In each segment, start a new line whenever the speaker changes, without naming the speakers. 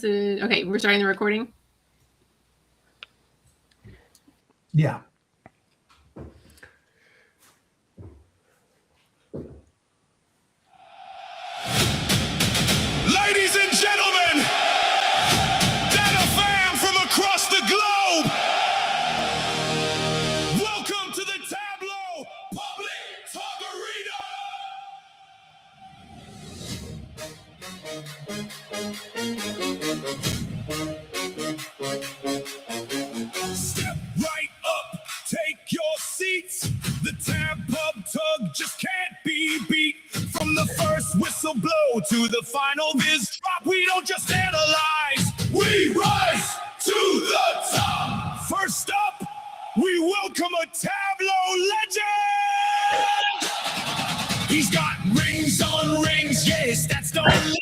is okay. We're starting the recording.
Yeah.
Ladies and gentlemen, DataFam from across the globe, welcome to the Tableau PublicTUG Arena. Step right up, take your seats. The PublicTUG just can't be beat. From the first whistle blow to the final Viz drop, we don't just analyze, we rise to the top. First up, we welcome a Tableau legend. He's got rings on rings, yes, that's no lie.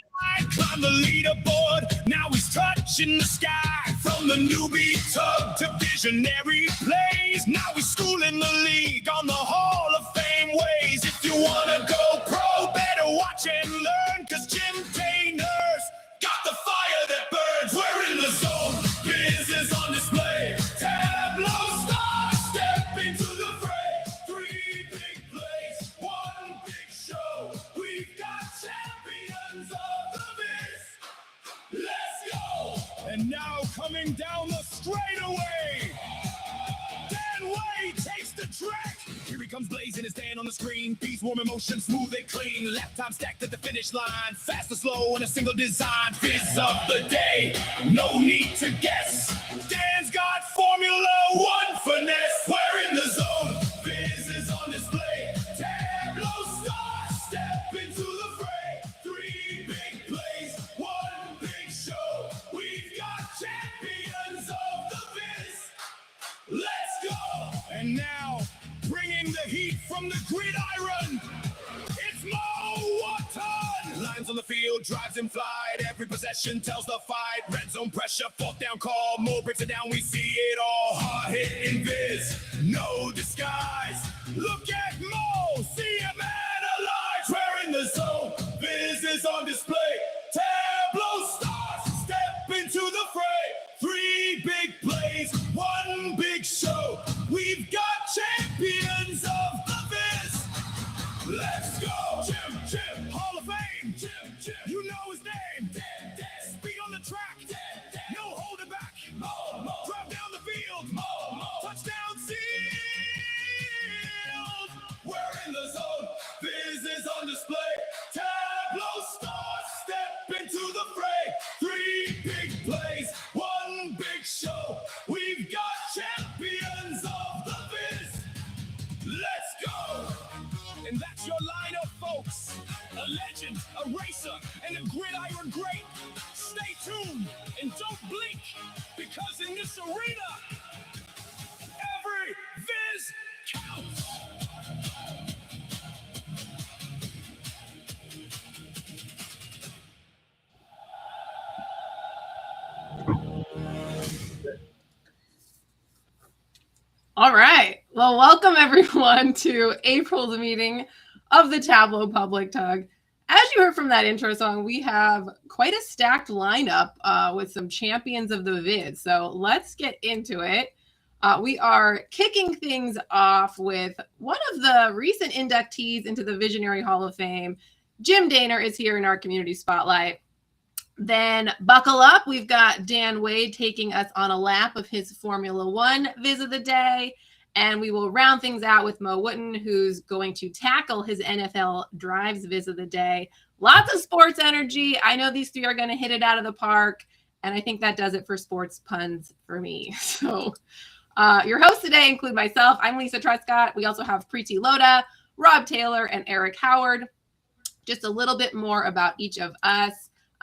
Climb the leaderboard, now he's touching the sky. From the newbie tug to visionary plays, now he's schooling the league on the Hall of Fame ways. If you wanna go pro, better watch and learn, cause Jim Dehner's got the fire that burns. We're in the zone, Viz is on display. Tableau stars, step into the fray. 3 big plays, 1 big show. We've got champions of the Viz. Let's go! And now coming down the straightaway, Dan Way takes the track. Here he comes blazing his stand on the screen. Beeswarm in motion, smooth and clean. Lap time stacked at the finish line. Fast or slow in a single design. Viz of the day, no need to guess. Dan's got Formula 1 finesse. We're in the zone, Viz is on display. Tableau stars, step into the fray. 3 big plays, 1 big show. We've got champions of the Viz. Let's go! And now, bringing the heat from the gridiron, it's Wootten. Lines on the field, drives in flight. Every possession tells the fight. Red zone pressure, 4th down call. Mo breaks it down, we see it all. Hard hit in Viz, no disguise. Look at Mo, see him analyze. We're in the zone, Viz is on display. Tableau stars, step into the fray. 3 big plays, 1 big show. We've got champions of the Viz. Let's go. Jim, Hall of Fame. Jim, you know his name. Speed on the track. No holding back. Drive down the field. Touchdown sealed. We're in the zone. Viz is on display. Tableau stars, step into the fray. 3 big plays, 1 big show. We've got champions of the Viz. Let's go. And that's your lineup, folks. A legend, a racer, and a gridiron great. Stay tuned and don't blink, because in this arena, every Viz counts.
All right. Well, welcome everyone to April's meeting of the Tableau PublicTUG. As you heard from that intro song, we have quite a stacked lineup with some champions of the Viz. So let's get into it. We are kicking things off with one of the recent inductees into the Visionary Hall of Fame. Jim Dehner is here in our community spotlight. Then buckle up. We've got Dan Wade taking us on a lap of his Formula 1 Viz of the day. And we will round things out with Mo Wootten, who's going to tackle his NFL Drives Viz of the day. Lots of sports energy. I know these 3 are going to hit it out of the park. And I think that does it for sports puns for me. So your hosts today include myself. I'm Lisa Trescott. We also have Preeti Loda, Rob Taylor, and Eric Howard. Just a little bit more about each of us.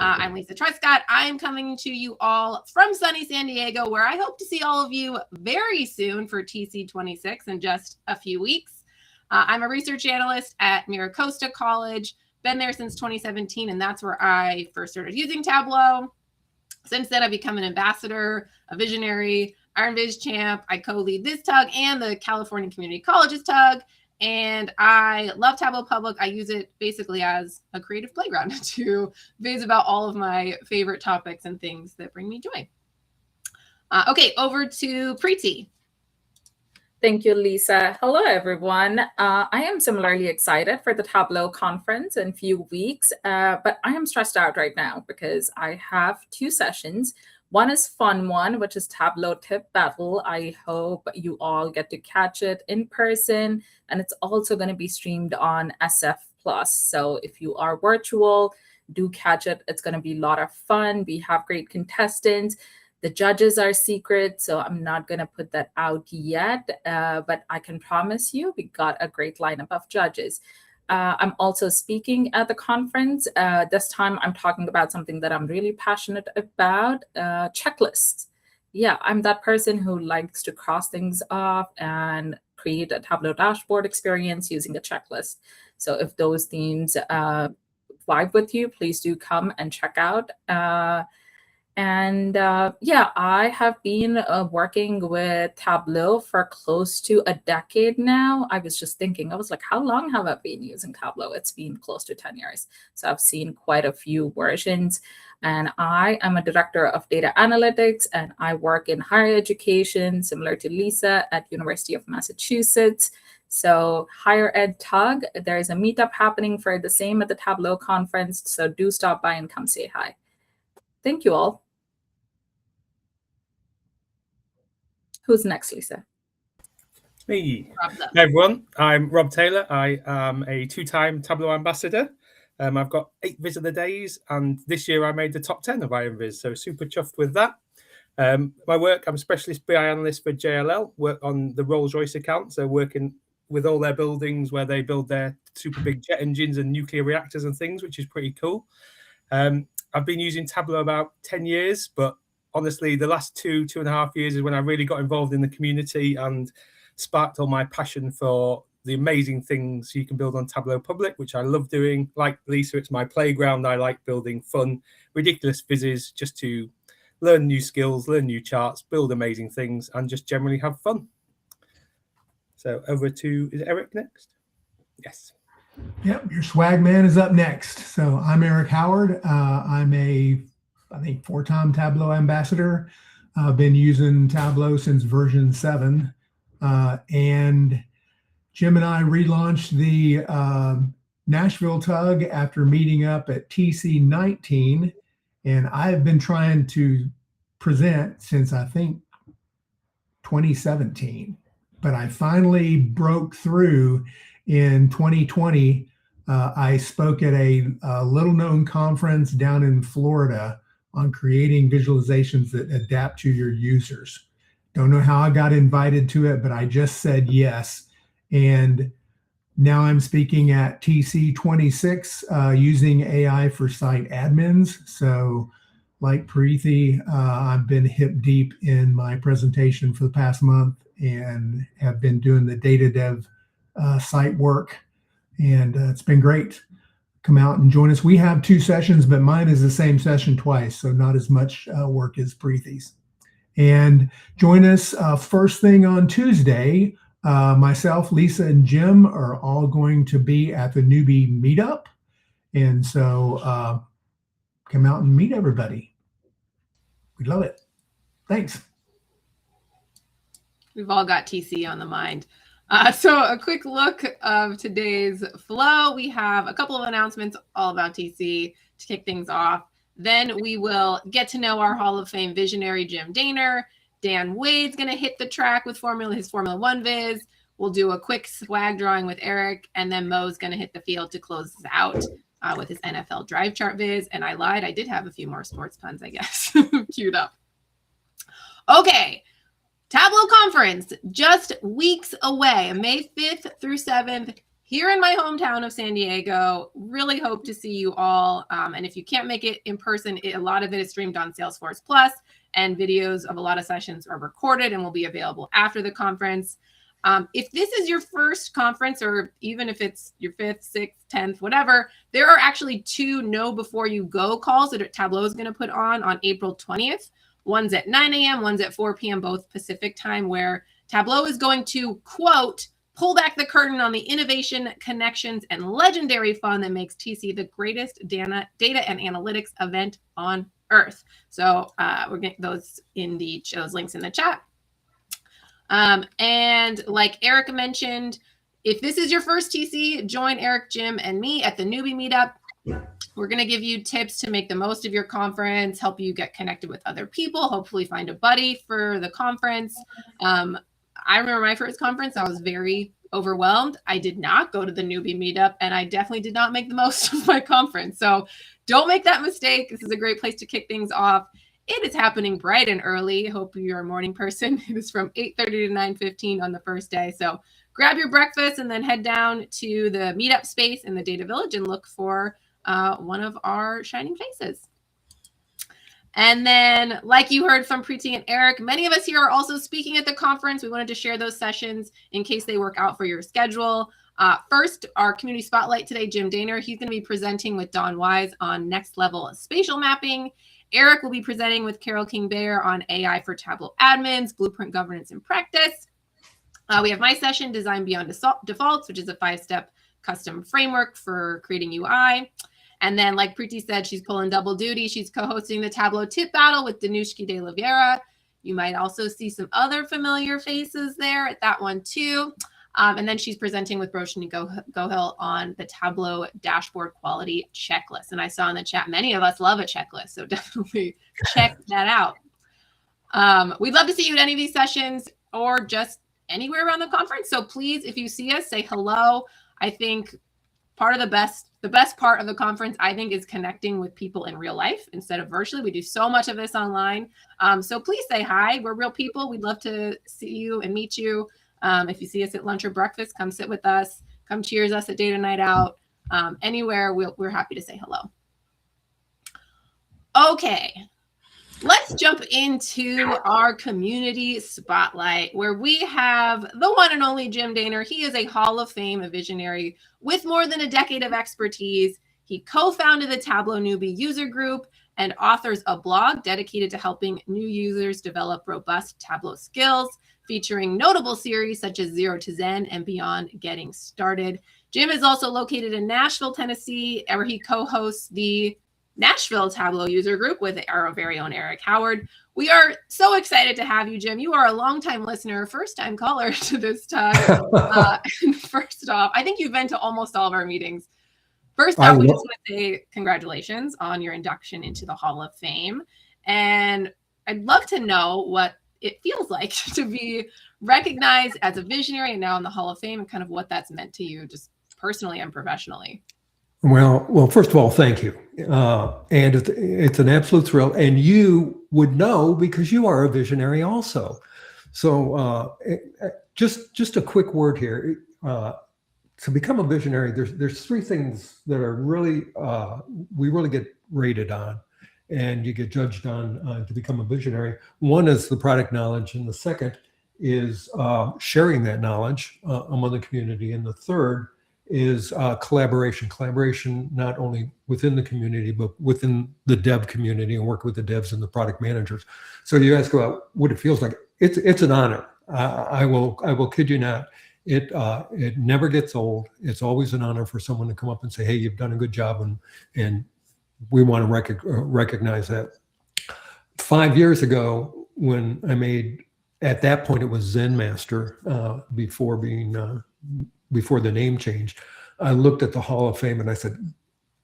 I'm Lisa Trescott. I am coming to you all from sunny San Diego, where I hope to see all of you very soon for TC26 in just a few weeks. I'm a research analyst at Miracosta College, been there since 2017, and that's where I first started using Tableau. Since then, I've become an ambassador, a visionary, Iron Viz champ. I co-lead this TUG and the California Community Colleges TUG. And I love Tableau Public. I use it basically as a creative playground to viz about all of my favorite topics and things that bring me joy. Okay, over to Preeti.
Thank you, Lisa. Hello, everyone. I am similarly excited for the Tableau conference in a few weeks, but I am stressed out right now because I have 2 sessions. One is fun one, which is Tableau Tip Battle. I hope you all get to catch it in person, and it's also going to be streamed on SF+. So if you are virtual, do catch it. It's going to be a lot of fun. We have great contestants. The judges are secret, so I'm not going to put that out yet, but I can promise you we got a great lineup of judges. I'm also speaking at the conference. This time I'm talking about something that I'm really passionate about, checklists. Yeah, I'm that person who likes to cross things off and create a Tableau dashboard experience using a checklist. So if those themes vibe with you, please do come and check out. Yeah, I have been working with Tableau for close to a decade now. I was just thinking, I was like, how long have I been using Tableau? It's been close to 10 years. So I've seen quite a few versions. And I am a director of data analytics, and I work in higher education, similar to Lisa, at University of Massachusetts. So higher ed TUG, there's a meetup happening for the same at the Tableau conference. So do stop by and come say hi. Thank you all. Who's next, Lisa?
Me. Hey everyone, I'm Rob Taylor. I am a 2-time Tableau ambassador. I've got 8 Viz of the days, and this year I made the top 10 of Iron Viz, so super chuffed with that. My work, I'm a specialist BI analyst for JLL, work on the Rolls-Royce account, so working with all their buildings where they build their super big jet engines and nuclear reactors and things, which is pretty cool. I've been using Tableau about 10 years, but honestly, the last 2.5 years is when I really got involved in the community and sparked all my passion for the amazing things you can build on Tableau Public, which I love doing. Like Lisa, it's my playground. I like building fun, ridiculous vizzes just to learn new skills, learn new charts, build amazing things, and just generally have fun. So over to, is Eric next? Yes.
Yep, your swag man is up next. So I'm Eric Howard. I'm I think 4-time Tableau ambassador. I've been using Tableau since version 7. And Jim and I relaunched the Nashville TUG after meeting up at TC 19. And I've been trying to present since I think 2017. But I finally broke through in 2020. I spoke at a little-known conference down in Florida on creating visualizations that adapt to your users. Don't know how I got invited to it, but I just said yes. And now I'm speaking at TC 26 using AI for site admins. So like Preeti, I've been hip deep in my presentation for the past month and have been doing the data dev site work. And it's been great. Come out and join us. We have 2 sessions, but mine is the same session twice, so not as much work as Preeti's. And join us first thing on Tuesday. Myself, Lisa, and Jim are all going to be at the newbie meetup. And so come out and meet everybody. We love it. Thanks.
We've all got TC on the mind. So a quick look of today's flow. We have a couple of announcements all about TC to kick things off. Then we will get to know our Hall of Fame visionary, Jim Dehner. Dan Wade's going to hit the track with his Formula 1 viz. We'll do a quick swag drawing with Eric, and then Mo's going to hit the field to close us out with his NFL drive chart viz. And I lied. I did have a few more sports puns, I guess, queued up. Okay. Tableau conference, just weeks away, May 5th through 7th, here in my hometown of San Diego. Really hope to see you all. And if you can't make it in person, a lot of it is streamed on Salesforce Plus, and videos of a lot of sessions are recorded and will be available after the conference. If this is your first conference, or even if it's your 5th, 6th, 10th, whatever, there are actually 2 know before you go calls that Tableau is going to put on April 20th. One's at 9 a.m., one's at 4 p.m., both Pacific time, where Tableau is going to, quote, pull back the curtain on the innovation, connections, and legendary fun that makes TC the greatest data and analytics event on Earth. So we're getting those links in the chat. And like Eric mentioned, if this is your first TC, join Eric, Jim, and me at the Newbie Meetup. We're going to give you tips to make the most of your conference, help you get connected with other people, hopefully find a buddy for the conference. I remember my first conference, I was very overwhelmed. I did not go to the Newbie Meetup, and I definitely did not make the most of my conference. So don't make that mistake. This is a great place to kick things off. It is happening bright and early. Hope you're a morning person. It is from 8:30 to 9:15 on the first day. So grab your breakfast and then head down to the meetup space in the Data Village and look for one of our shining faces. And then, like you heard from Preeti and Eric, many of us here are also speaking at the conference. We wanted to share those sessions in case they work out for your schedule. First, our community spotlight today, Jim Dehner. He's going to be presenting with Don Wise on next level spatial mapping. Eric will be presenting with Carol King-Bayer on AI for Tableau admins, blueprint governance and practice. We have my session, Design Beyond Defaults, which is a 5-step custom framework for creating UI. And then, like Preeti said, she's pulling double duty. She's co-hosting the Tableau Tip Battle with Danushki de Oliveira. You might also see some other familiar faces there at that one too. And then she's presenting with Roshni Gohil on the Tableau dashboard quality checklist. And I saw in the chat, many of us love a checklist, so definitely check that out. We'd love to see you at any of these sessions or just anywhere around the conference. So please, if you see us, say hello. I think part of the best part of the conference, I think, is connecting with people in real life instead of virtually. We do so much of this online. So please say hi. We're real people. We'd love to see you and meet you. If you see us at lunch or breakfast, come sit with us. Come cheers us at Data Night Out. Anywhere, we're happy to say hello. Okay. Let's jump into our community spotlight, where we have the one and only Jim Dehner. He is a Hall of Fame visionary with more than a decade of expertise. He co-founded the Tableau Newbie User Group and authors a blog dedicated to helping new users develop robust Tableau skills, featuring notable series such as Zero to Zen and Beyond Getting Started. Jim is also located in Nashville, Tennessee, where he co-hosts the Nashville Tableau User Group with our very own Eric Howard. We are so excited to have you, Jim. You are a longtime listener, first-time caller to this talk. First off, I think you've been to almost all of our meetings. First off, we just want to say congratulations on your induction into the Hall of Fame. And I'd love to know what it feels like to be recognized as a visionary and now in the Hall of Fame, and kind of what that's meant to you just personally and professionally.
Well, first of all, thank you. And it's an absolute thrill. And you would know because you are a visionary also. So just a quick word here. To become a visionary, there's three things that are really, we really get rated on and you get judged on to become a visionary. One is the product knowledge, and the second is sharing that knowledge among the community. And the third is collaboration not only within the community, but within the dev community, and work with the devs and the product managers. So you ask about what it feels like. It's an honor. I will kid you not. It never gets old. It's always an honor for someone to come up and say, hey, you've done a good job, and we want to recognize that. 5 years ago, when I made, at that point it was Zen Master, before the name changed, I looked at the Hall of Fame and I said,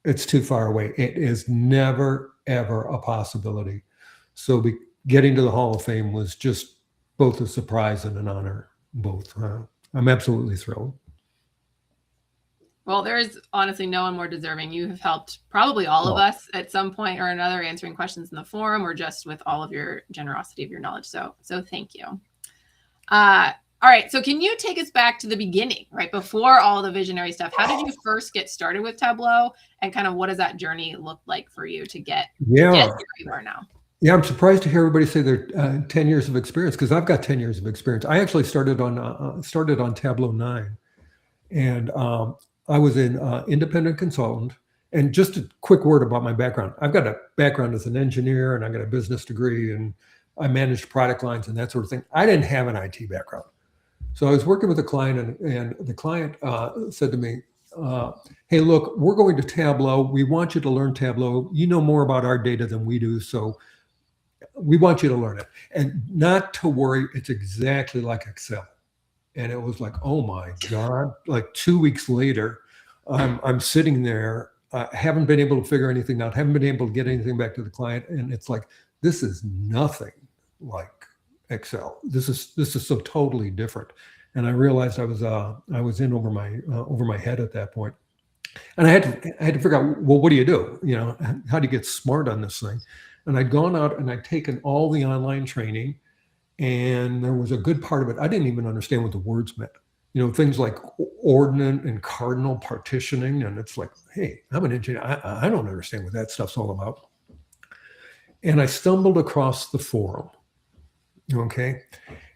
it's too far away. It is never, ever a possibility. So getting to the Hall of Fame was just both a surprise and an honor, both. I'm absolutely thrilled.
Well, there's honestly no one more deserving. You have helped probably all of us at some point or another, answering questions in the forum or just with all of your generosity of your knowledge. So thank you. All right, so can you take us back to the beginning, right before all the visionary stuff? How did you first get started with Tableau, and kind of what does that journey look like for you to get where you are now?
Yeah, I'm surprised to hear everybody say they're 10 years of experience, because I've got 10 years of experience. I actually started on Tableau 9, and I was an independent consultant. And just a quick word about my background. I've got a background as an engineer, and I got a business degree, and I managed product lines and that sort of thing. I didn't have an IT background. So I was working with a client, and the client said to me, hey, look, we're going to Tableau. We want you to learn Tableau. You know more about our data than we do, so we want you to learn it. And not to worry, it's exactly like Excel. And it was like, oh my God, like 2 weeks later, I'm sitting there, haven't been able to figure anything out, haven't been able to get anything back to the client. And it's like, this is nothing like Excel. This is so totally different. And I realized I was in over my head at that point. And I had to figure out, well, what do you do? You know, how do you get smart on this thing? And I'd gone out and I'd taken all the online training, and there was a good part of it I didn't even understand what the words meant. You know, things like ordinate and cardinal partitioning. And it's like, hey, I'm an engineer. I don't understand what that stuff's all about. And I stumbled across the forum. Okay.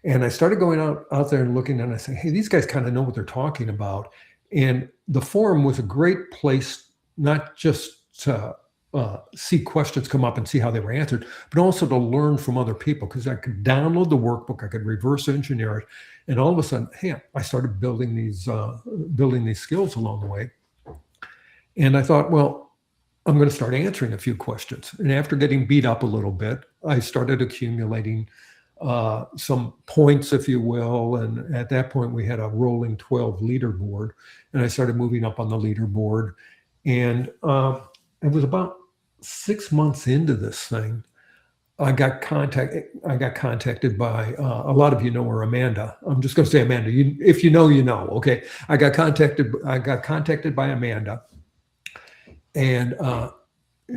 And I started going out there and looking, and I said, hey, these guys kind of know what they're talking about. And the forum was a great place, not just to see questions come up and see how they were answered, but also to learn from other people, because I could download the workbook, I could reverse engineer it, and all of a sudden, hey, I started building these skills along the way. And I thought, well, I'm going to start answering a few questions. And after getting beat up a little bit, I started accumulating some points, if you will. And at that point, we had a rolling 12 leaderboard, and I started moving up on the leaderboard. And it was about 6 months into this thing, I got contacted by a lot of you know her, Amanda. I'm just going to say Amanda. If you know, you know. Okay, I got contacted by Amanda, and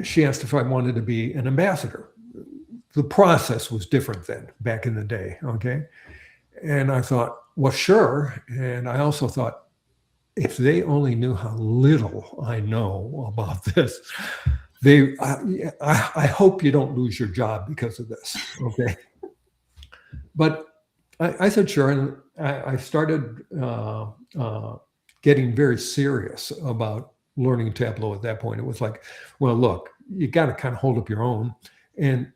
she asked if I wanted to be an ambassador. The process was different then, back in the day. Okay, and I thought, well, sure. And I also thought, if they only knew how little I know about this, I hope you don't lose your job because of this. Okay. But I said, sure. And I started getting very serious about learning Tableau at that point. It was like, well, look, you got to kind of hold up your own. And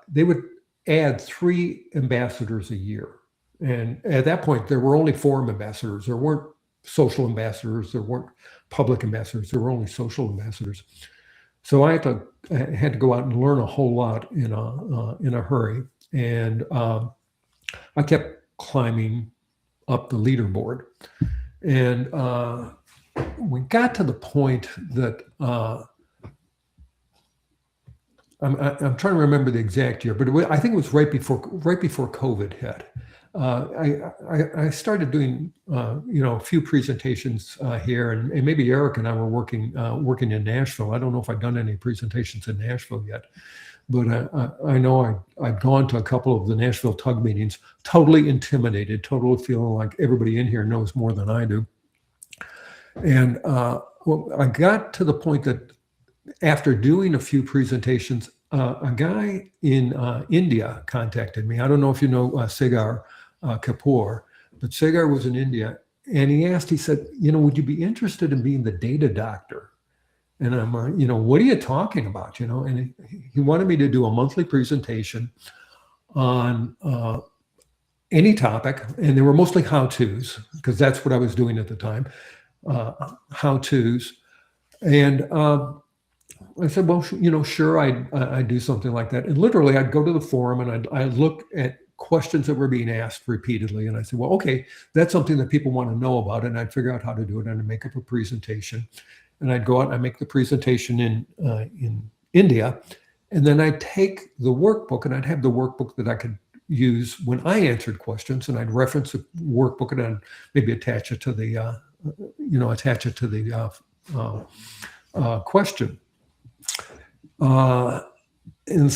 they would add 3 ambassadors a year. And at that point, there were only forum ambassadors. There weren't social ambassadors, there weren't public ambassadors, there were only social ambassadors. So I had to go out and learn a whole lot in a hurry. And I kept climbing up the leaderboard. And we got to the point that I'm trying to remember the exact year, but I think it was right before COVID hit. I started doing a few presentations here, and maybe Eric and I were working in Nashville. I don't know if I've done any presentations in Nashville yet, but I know I'd gone to a couple of the Nashville TUG meetings, totally intimidated, totally feeling like everybody in here knows more than I do. And well, I got to the point that after doing a few presentations, a guy in India contacted me. I don't know if you know Sagar Kapoor, but Sagar was in India, and he said, would you be interested in being the data doctor? And I'm, what are you talking about? And he wanted me to do a monthly presentation on any topic, and they were mostly how-tos, because that's what I was doing at the time, how-tos. And I said, well, sure, I'd do something like that. And literally, I'd go to the forum and I'd look at questions that were being asked repeatedly. And I said, well, okay, that's something that people want to know about. And I'd figure out how to do it, and I'd make up a presentation. And I'd go out and I'd make the presentation in India. And then I'd take the workbook, and I'd have the workbook that I could use when I answered questions. And I'd reference the workbook, and I'd maybe attach it to the, question. And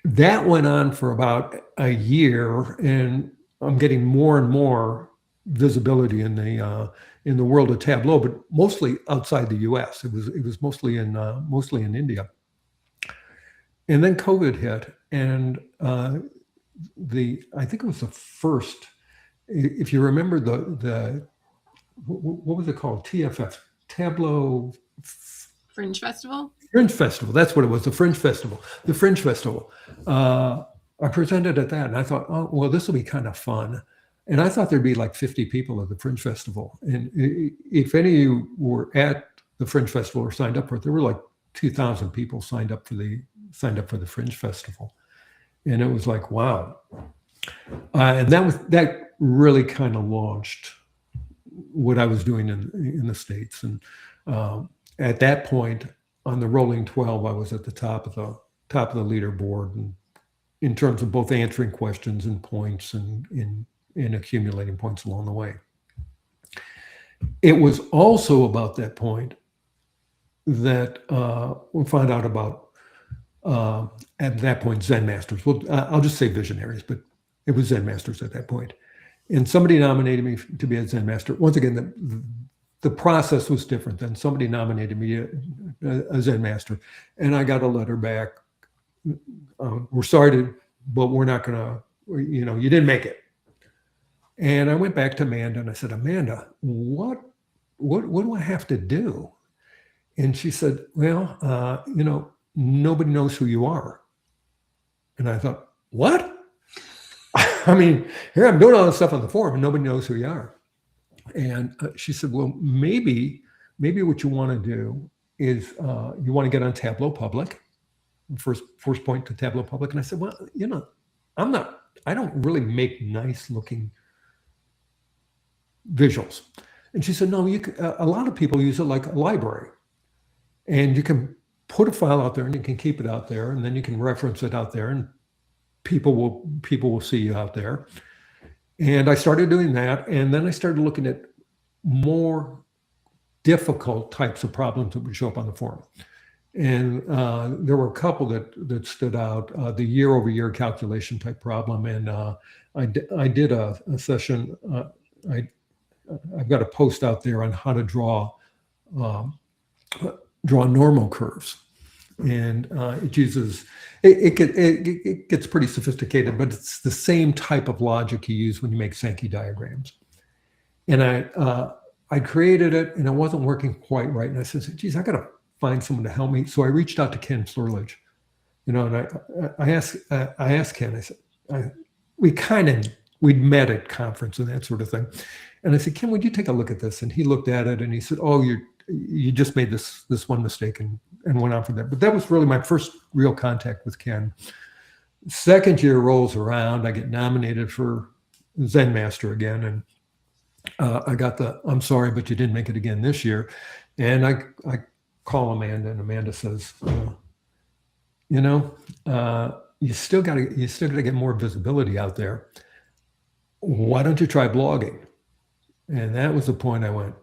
that went on for about a year, and I'm getting more and more visibility in the world of Tableau, but mostly outside the U.S. It was mostly in India. And then COVID hit, and I think it was the first. If you remember what was it called? TFF, Tableau
Fringe Festival?
Fringe Festival, that's what it was, the Fringe Festival. The Fringe Festival. I presented at that, and I thought, oh, well, this will be kind of fun. And I thought there'd be like 50 people at the Fringe Festival. And if any of you were at the Fringe Festival or signed up for it, there were like 2,000 people signed up for the Fringe Festival. And it was like, wow. And that really kind of launched what I was doing in the States. And at that point, on the rolling 12, I was at the top of the leaderboard, and in terms of both answering questions and points and in accumulating points along the way. It was also about that point that we found out about, at that point, Zen Masters. Well, I'll just say visionaries, but it was Zen Masters at that point. And somebody nominated me to be a Zen Master. Once again, the process was different. Then somebody nominated me a Zen Master, and I got a letter back. We're sorry, but we're not going to, you didn't make it. And I went back to Amanda and I said, Amanda, what do I have to do? And she said, well, nobody knows who you are. And I thought, what? I mean, here I'm doing all this stuff on the forum and nobody knows who you are. And she said, well, maybe what you want to do is you want to get on Tableau Public. First point to Tableau Public. And I said, well, I don't really make nice looking visuals. And she said, no, a lot of people use it like a library, and you can put a file out there and you can keep it out there, and then you can reference it out there, and people will see you out there. And I started doing that. And then I started looking at more difficult types of problems that would show up on the forum. And there were a couple that stood out, the year-over-year calculation type problem. And I did a session. I've got a post out there on how to draw normal curves, and it uses it gets pretty sophisticated, but it's the same type of logic you use when you make Sankey diagrams. And I created it, and it wasn't working quite right. And I said, geez, I got to find someone to help me. So I reached out to Ken Flurledge, and I asked Ken. I said, we'd met at conference and that sort of thing. And I said, Ken, would you take a look at this? And he looked at it and he said, oh, you just made this one mistake, and went on from there. But that was really my first real contact with Ken. Second year rolls around, I get nominated for Zen Master again. And I got I'm sorry, but you didn't make it again this year. And I call Amanda, and Amanda says, you still got to get more visibility out there. Why don't you try blogging? And that was the point I went,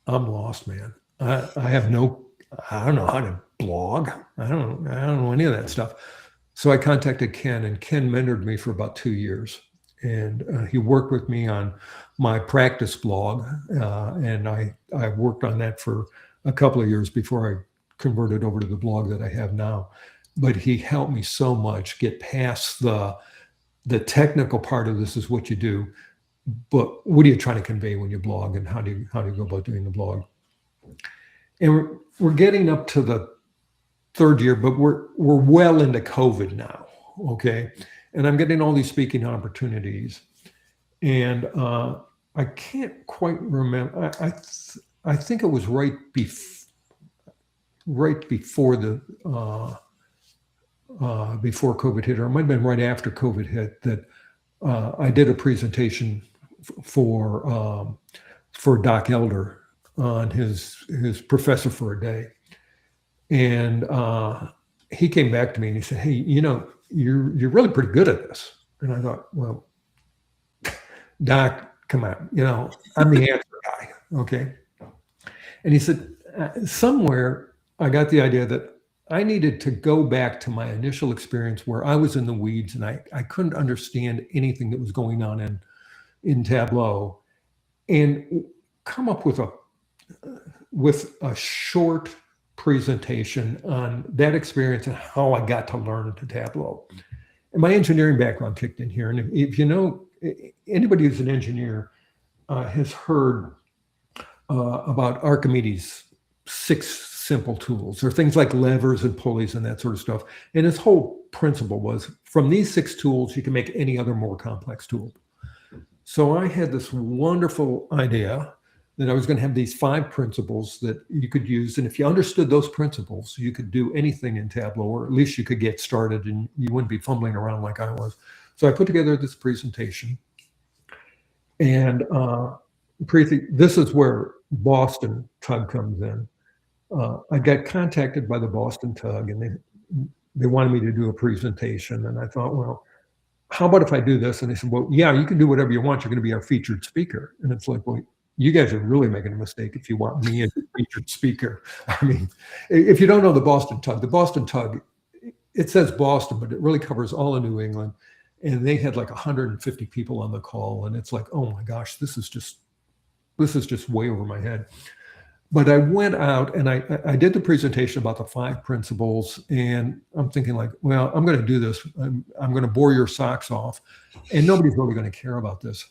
I'm lost, man. I don't know how to blog. I don't know any of that stuff. So I contacted Ken, and Ken mentored me for about 2 years. And he worked with me on my practice blog. And I worked on that for a couple of years before I converted over to the blog that I have now. But he helped me so much get past the technical part of this is what you do, but what are you trying to convey when you blog, and how do you go about doing the blog? And we're getting up to the third year, but we're well into COVID now, okay? And I'm getting all these speaking opportunities, and I can't quite remember. I think it was right before before COVID hit, or it might have been right after COVID hit, that I did a presentation for Doc Elder on his Professor for a Day. And he came back to me and he said, hey, you're really pretty good at this. And I thought, well, Doc, come on, I'm the answer guy, okay? And he said, somewhere I got the idea that I needed to go back to my initial experience where I was in the weeds and I couldn't understand anything that was going on in Tableau, and come up with a short presentation on that experience and how I got to learn to Tableau. And my engineering background kicked in here. And if anybody who's an engineer has heard about Archimedes' 6 simple tools, or things like levers and pulleys and that sort of stuff. And his whole principle was, from these 6 tools, you can make any other more complex tool. So I had this wonderful idea that I was going to have these 5 principles that you could use. And if you understood those principles, you could do anything in Tableau, or at least you could get started and you wouldn't be fumbling around like I was. So I put together this presentation. And Preeti, this is where Boston TUG comes in. I got contacted by the Boston TUG, and they wanted me to do a presentation. And I thought, well, how about if I do this? And they said, well, yeah, you can do whatever you want. You're going to be our featured speaker. And it's like, well, you guys are really making a mistake if you want me as a featured speaker. I mean, if you don't know the Boston TUG, it says Boston, but it really covers all of New England. And they had like 150 people on the call. And it's like, oh my gosh, this is just way over my head. But I went out and I did the presentation about the 5 principles, and I'm thinking like, well, I'm going to do this. I'm going to bore your socks off, and nobody's really going to care about this.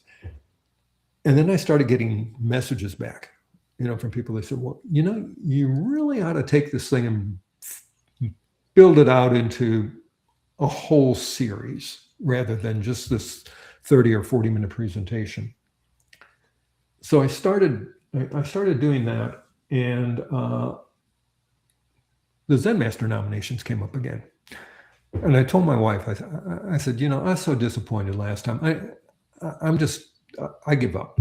And then I started getting messages back, from people. They said, well, you really ought to take this thing and build it out into a whole series rather than just this 30 or 40-minute presentation. So I started doing that. And the Zen Master nominations came up again. And I told my wife, I said, I was so disappointed last time. I give up.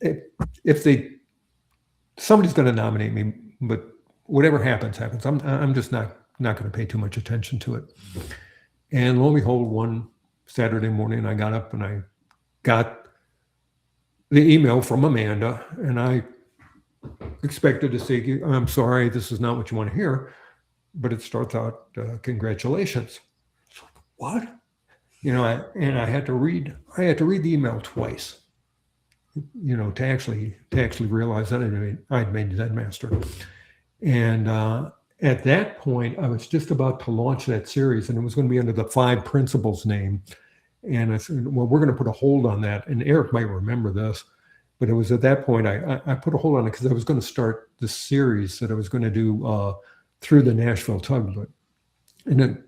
If somebody's going to nominate me, but whatever happens. I'm just not going to pay too much attention to it. And lo and behold, one Saturday morning, I got up and I got the email from Amanda, and I expected to say, I'm sorry, this is not what you want to hear, but it starts out, congratulations. It's like, what? I had to read the email twice, to actually realize that I'd made Zen Master. And at that point, I was just about to launch that series, and it was going to be under the 5 principles name. And I said, well, we're going to put a hold on that. And Eric might remember this. But it was at that point I put a hold on it because I was going to start this series that I was going to do through the Nashville TUG. And then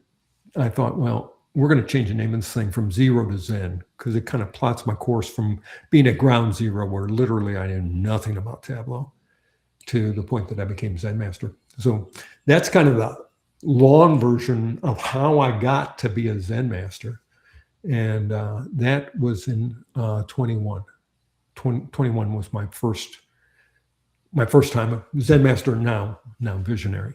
I thought, well, we're going to change the name of this thing from Zero to Zen, because it kind of plots my course from being at ground zero, where literally I knew nothing about Tableau, to the point that I became Zen Master. So that's kind of the long version of how I got to be a Zen Master. And that was in 21 was my first time Zen Master, now visionary.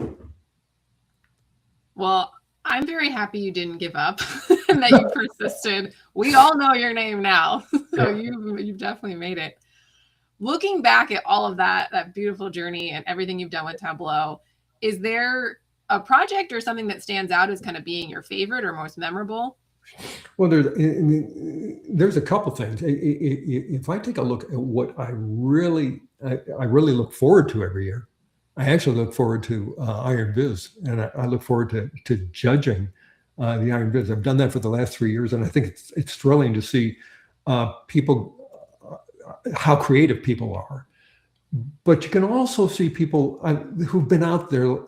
Well, I'm very happy you didn't give up and that you persisted. We all know your name now, so you've definitely made it. Looking back at all of that beautiful journey and everything you've done with Tableau, is there a project or something that stands out as kind of being your favorite or most memorable?
Well, there's a couple things. If I take a look at what I really look forward to every year, I actually look forward to Iron Viz, and I look forward to judging the Iron Viz. I've done that for the last 3 years, and I think it's thrilling to see people, how creative people are. But you can also see people who've been out there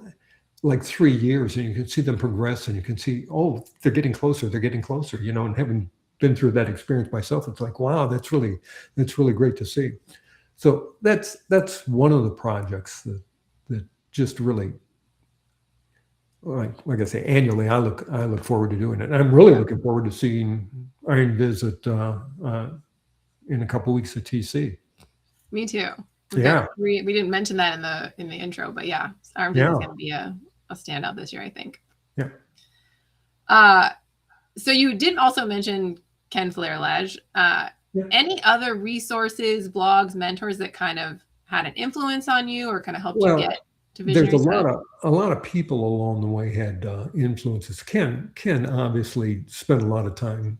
like 3 years, and you can see them progress, and you can see, oh, they're getting closer, and having been through that experience myself, it's like, wow, that's really great to see. So that's one of the projects that just really, like I say, annually, I look forward to doing it. And I'm really looking forward to seeing Iron Viz in a couple of weeks at TC.
Me too.
Yeah,
we didn't mention that in the intro, but yeah, Iron Viz is going to be a standout this year, I think.
Yeah.
So you didn't also mention Ken Flairledge. Any other resources, blogs, mentors that kind of had an influence on you or kind of helped you get to visionary?
There's a lot of people along the way had influences. Ken obviously spent a lot of time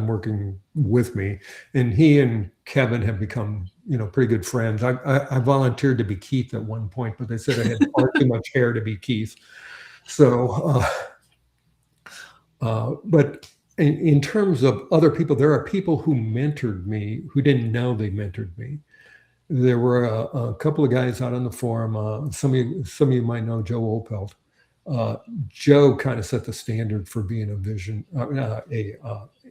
working with me, and he and Kevin have become pretty good friends. I volunteered to be Keith at one point, but they said I had far too much hair to be Keith. So, but in terms of other people, there are people who mentored me who didn't know they mentored me. There were a couple of guys out on the forum. Some of you might know Joe Opelt. Joe kind of set the standard for being a vision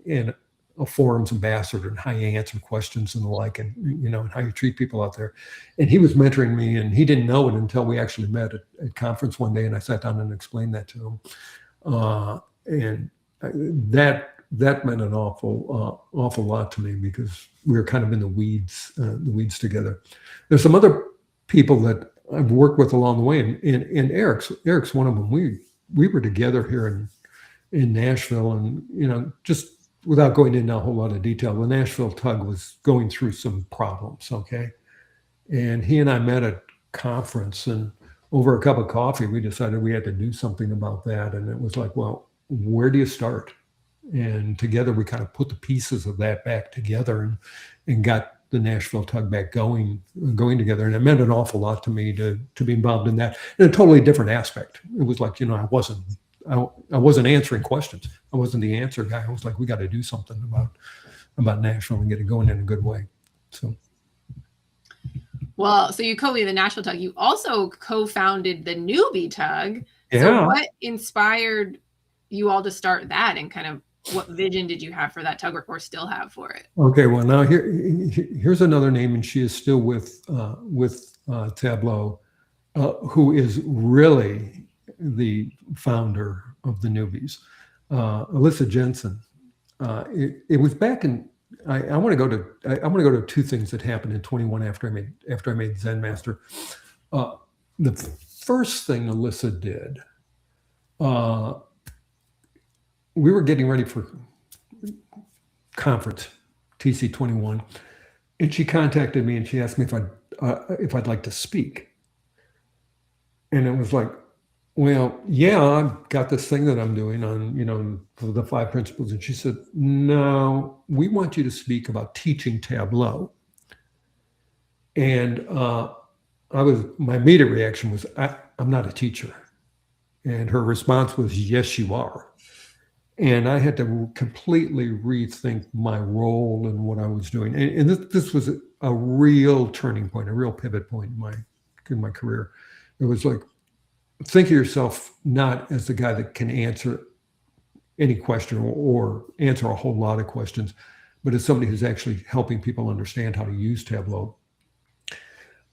and a forums ambassador and how you answer questions and the like, and and how you treat people out there. And he was mentoring me, and he didn't know it until we actually met at a conference one day, and I sat down and explained that to him. And that meant an awful lot to me, because we were kind of in the weeds together. There's some other people that I've worked with along the way, and Eric's one of them. We were together here in Nashville, and just without going into a whole lot of detail, the Nashville Tug was going through some problems, okay? And he and I met at a conference, and over a cup of coffee, we decided we had to do something about that. And it was like, well, where do you start? And together we kind of put the pieces of that back together and got the Nashville Tug back going together. And it meant an awful lot to me to be involved in that in a totally different aspect. It was like, I wasn't answering questions. I wasn't the answer guy. I was like, we got to do something about Nashville and get it going in a good way. So.
Well, so you co-lead the Nashville Tug. You also co-founded the Newbie Tug.
Yeah.
So what inspired you all to start that, and kind of what vision did you have for that tug, or still have for it?
Okay, well, now here's another name, and she is still with Tableau, who is really the founder of the Newbies, Alyssa Jensen. It was back in. I want to go to two things that happened in 21 after I made Zen Master. The first thing Alyssa did. We were getting ready for conference, TC21, and she contacted me and she asked me if I'd like to speak. And it was like, well, yeah, I've got this thing that I'm doing on, the 5 principles. And she said, no, we want you to speak about teaching Tableau. And my immediate reaction was, I'm not a teacher. And her response was, yes, you are. And I had to completely rethink my role and what I was doing. And this was a real turning point, a real pivot point in my career. It was like, think of yourself not as the guy that can answer any question or answer a whole lot of questions, but as somebody who's actually helping people understand how to use Tableau.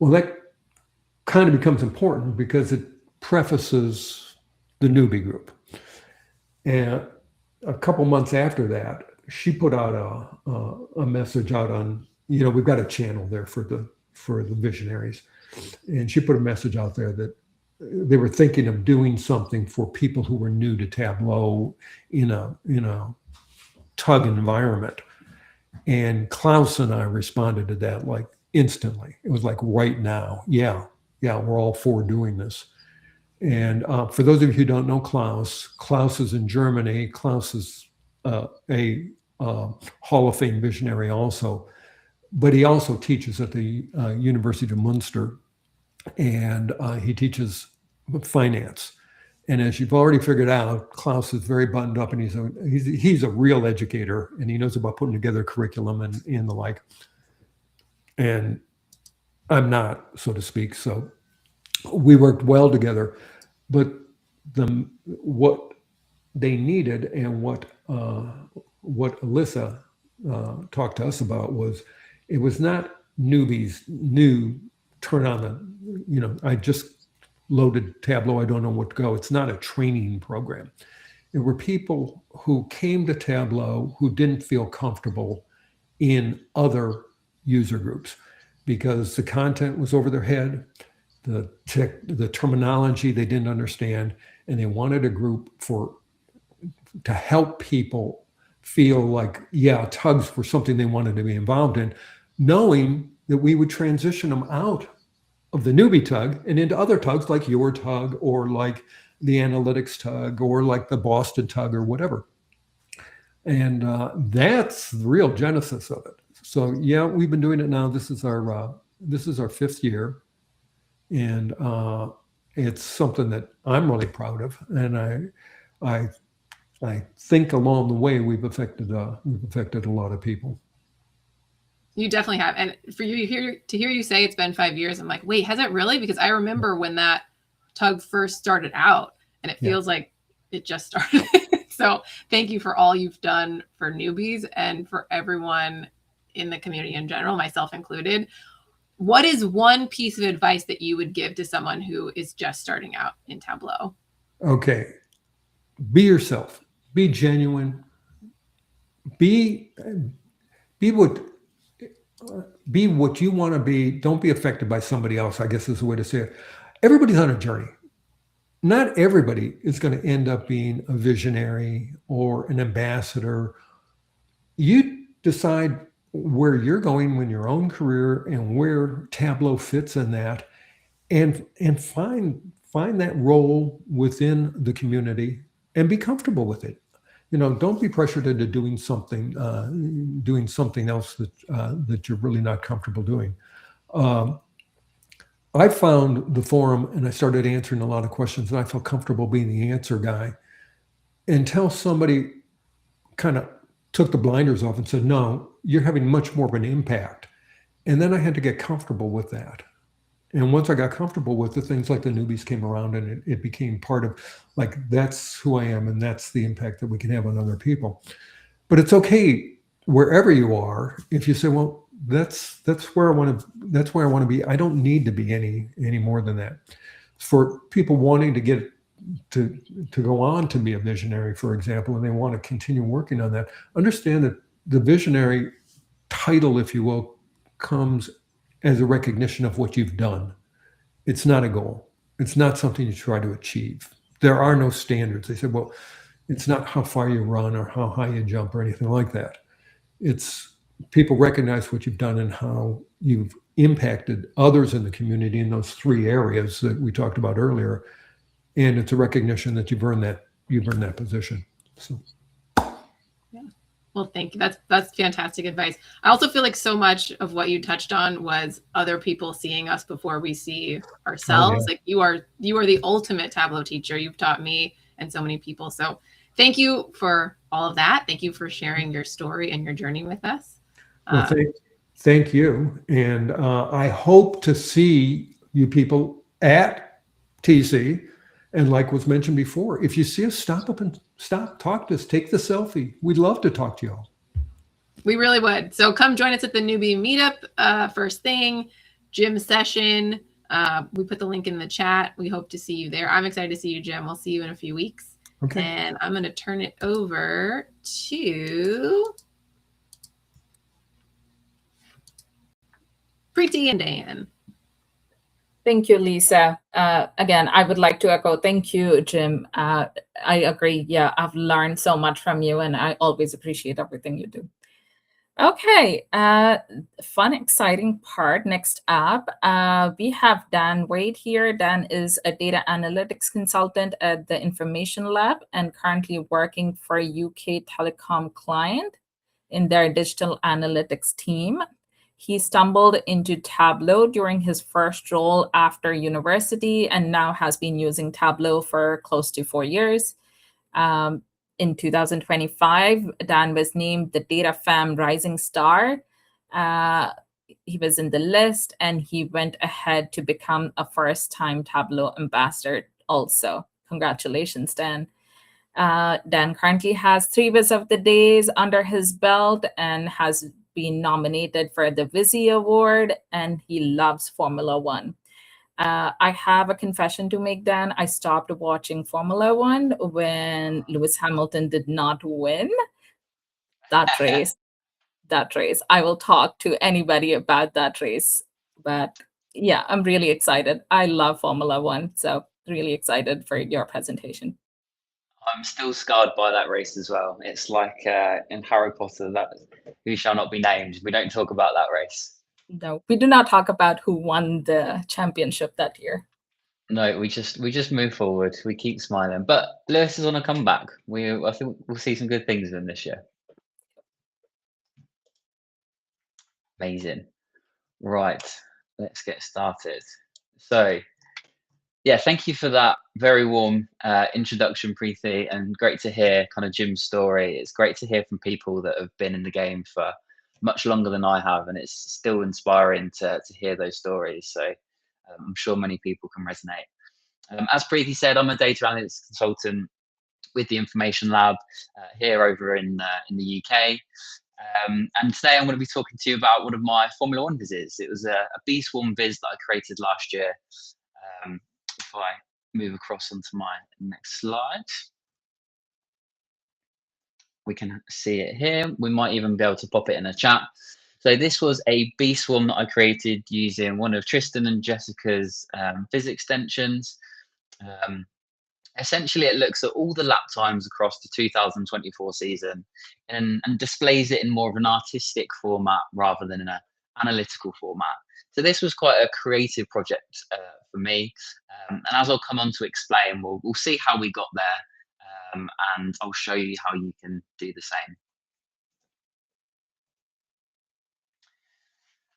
Well, that kind of becomes important because it prefaces the Newbie Group. And a couple months after that, she put out a message out on, we've got a channel there for the visionaries. And she put a message out there that they were thinking of doing something for people who were new to Tableau in a tug environment. And Klaus and I responded to that like instantly. It was like right now. Yeah, we're all for doing this. And for those of you who don't know Klaus is in Germany. Klaus is a Hall of Fame visionary also, but he also teaches at the University of Munster, and he teaches finance. And as you've already figured out, Klaus is very buttoned up, and he's a real educator, and he knows about putting together curriculum and the like. And I'm not, so to speak. So we worked well together, but what they needed and what Alyssa talked to us about was, it was not newbies new turn on the, I just loaded Tableau, I don't know what to go. It's not a training program. It were people who came to Tableau who didn't feel comfortable in other user groups because the content was over their head. The terminology they didn't understand, and they wanted a group to help people feel like, tugs were something they wanted to be involved in, knowing that we would transition them out of the Newbie Tug and into other tugs like your tug or like the Analytics Tug or like the Boston Tug or whatever. And that's the real genesis of it. So we've been doing it now. This is our fifth year. And it's something that I'm really proud of, and I think along the way we've affected a lot of people.
You definitely have, and for you to hear you say it's been 5 years, I'm like, wait, has it really? Because I remember when that tug first started out, and it feels like it just started. So thank you for all you've done for newbies and for everyone in the community in general, myself included. What is one piece of advice that you would give to someone who is just starting out in Tableau?
Okay. Be yourself. Be genuine. Be what you want to be. Don't be affected by somebody else, I guess is the way to say it. Everybody's on a journey. Not everybody is going to end up being a visionary or an ambassador. You decide where you're going in your own career and where Tableau fits in that, and find that role within the community and be comfortable with it. Don't be pressured into doing something else that you're really not comfortable doing. I found the forum and I started answering a lot of questions, and I felt comfortable being the answer guy until somebody kind of took the blinders off and said, no, you're having much more of an impact. And then I had to get comfortable with that. And once I got comfortable with it, things like the newbies came around, and it became part of, like, that's who I am, and that's the impact that we can have on other people. But it's okay wherever you are if you say, well, that's where I want to be. I don't need to be any more than that. For people wanting to get to go on to be a visionary, for example, and they want to continue working on that, understand that the visionary title, if you will, comes as a recognition of what you've done. It's not a goal. It's not something you try to achieve. There are no standards. They said, well, it's not how far you run or how high you jump or anything like that. It's people recognize what you've done and how you've impacted others in the community in those three areas that we talked about earlier. And it's a recognition that you've earned that position. So.
Yeah. Well, thank you. That's fantastic advice. I also feel like so much of what you touched on was other people seeing us before we see ourselves.
Oh, yeah.
Like you are the ultimate Tableau teacher. You've taught me and so many people. So thank you for all of that. Thank you for sharing your story and your journey with us.
Well, thank you. And I hope to see you people at TC. And like was mentioned before, if you see us, stop up and talk to us, take the selfie. We'd love to talk to you all.
We really would. So come join us at the newbie meetup first thing, Jim's session. We put the link in the chat. We hope to see you there. I'm excited to see you, Jim. We'll see you in a few weeks.
Okay.
And I'm going to turn it over to Preeti and Dan.
Thank you, Lisa. Again, I would like to echo, thank you, Jim. I agree. Yeah, I've learned so much from you, and I always appreciate everything you do. Okay, fun, exciting part. Next up, we have Dan Wade here. Dan is a data analytics consultant at the Information Lab and currently working for a UK telecom client in their digital analytics team. He stumbled into Tableau during his first role after university and now has been using Tableau for close to 4 years. In 2025, Dan was named the DataFam Rising Star. He was in the list, and he went ahead to become a first-time Tableau ambassador also. Congratulations, Dan. Dan currently has 3 Viz of the Days under his belt and has been nominated for the Vizzy Award, and he loves Formula One. I have a confession to make, Dan. I stopped watching Formula One when Lewis Hamilton did not win that race. I will talk to anybody about that race. But yeah, I'm really excited. I love Formula One, so really excited for your presentation.
I'm still scarred by that race as well. It's like in Harry Potter, that who shall not be named. We don't talk about that race.
No, we do not talk about who won the championship that year.
No, we just move forward. We keep smiling. But Lewis is on a comeback. I think we'll see some good things with him this year. Amazing. Right, let's get started. So, yeah, thank you for that very warm introduction, Preeti, and great to hear kind of Jim's story. It's great to hear from people that have been in the game for much longer than I have, and it's still inspiring to hear those stories. So I'm sure many people can resonate. As Preeti said, I'm a data analytics consultant with the Information Lab here over in the UK. And today I'm going to be talking to you about one of my Formula One Vizes. It was a Beeswarm Viz that I created last year. If I move across onto my next slide, we can see it here. We might even be able to pop it in a chat. So this was a Beeswarm that I created using one of Tristan and Jessica's Viz extensions. Essentially, it looks at all the lap times across the 2024 season and displays it in more of an artistic format rather than an analytical format. So this was quite a creative project for me. And as I'll come on to explain, we'll see how we got there, and I'll show you how you can do the same.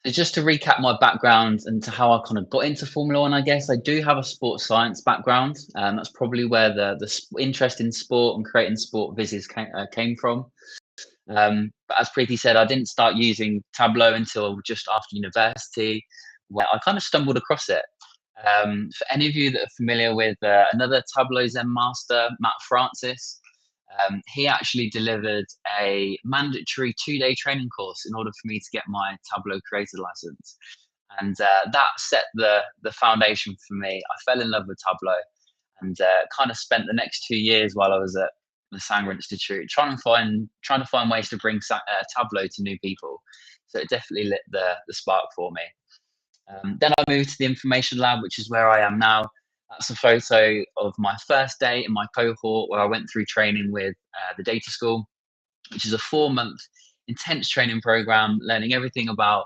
So just to recap my background and to how I kind of got into Formula One, I guess I do have a sports science background. That's probably where the interest in sport and creating sport vizes came from. But as Preeti said, I didn't start using Tableau until just after university, where I kind of stumbled across it. For any of you that are familiar with another Tableau Zen master, Matt Francis, he actually delivered a mandatory 2-day training course in order for me to get my Tableau creator license. And that set the foundation for me. I fell in love with Tableau and kind of spent the next 2 years while I was at the Sanger Institute trying to find ways to bring Tableau to new people. So it definitely lit the spark for me. Then I moved to the Information Lab, which is where I am now. That's a photo of my first day in my cohort where I went through training with the Data School, which is a 4-month intense training program, learning everything about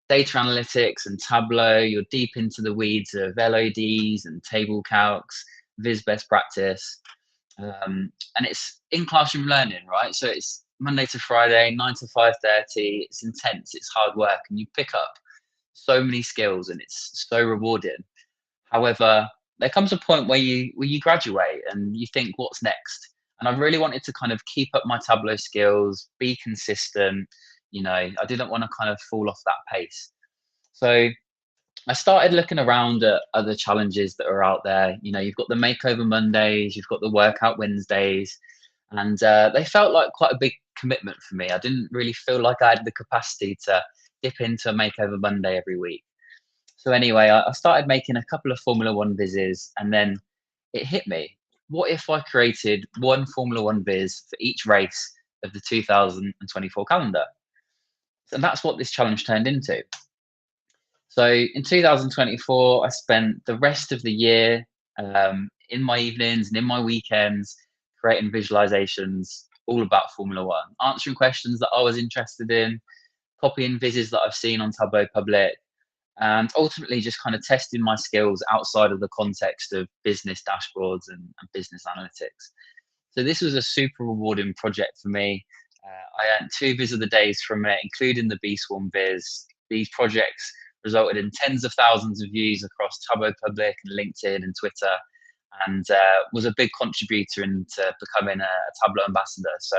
data analytics and Tableau. You're deep into the weeds of LODs and table calcs, Viz best practice. And it's in classroom learning, right? So it's Monday to Friday, 9 to 5:30. It's intense, it's hard work, and you pick up so many skills and it's so rewarding. However, there comes a point where you graduate and you think, what's next? And I really wanted to kind of keep up my Tableau skills, be consistent. You know, I didn't want to kind of fall off that pace. So I started looking around at other challenges that are out there. You know, you've got the Makeover Mondays, you've got the Workout Wednesdays, and they felt like quite a big commitment for me. I didn't really feel like I had the capacity to dip into a Makeover Monday every week. So anyway, I started making a couple of Formula One Vizes, and then it hit me. What if I created one Formula One Viz for each race of the 2024 calendar? And that's what this challenge turned into. So in 2024, I spent the rest of the year in my evenings and in my weekends creating visualizations all about Formula One, answering questions that I was interested in, copying Vizes that I've seen on Tableau Public, and ultimately just kind of testing my skills outside of the context of business dashboards and business analytics. So this was a super rewarding project for me. I earned 2 Viz of the days from it, including the Beeswarm Viz. These projects resulted in tens of thousands of views across Tableau Public and LinkedIn and Twitter, and was a big contributor into becoming a Tableau ambassador. So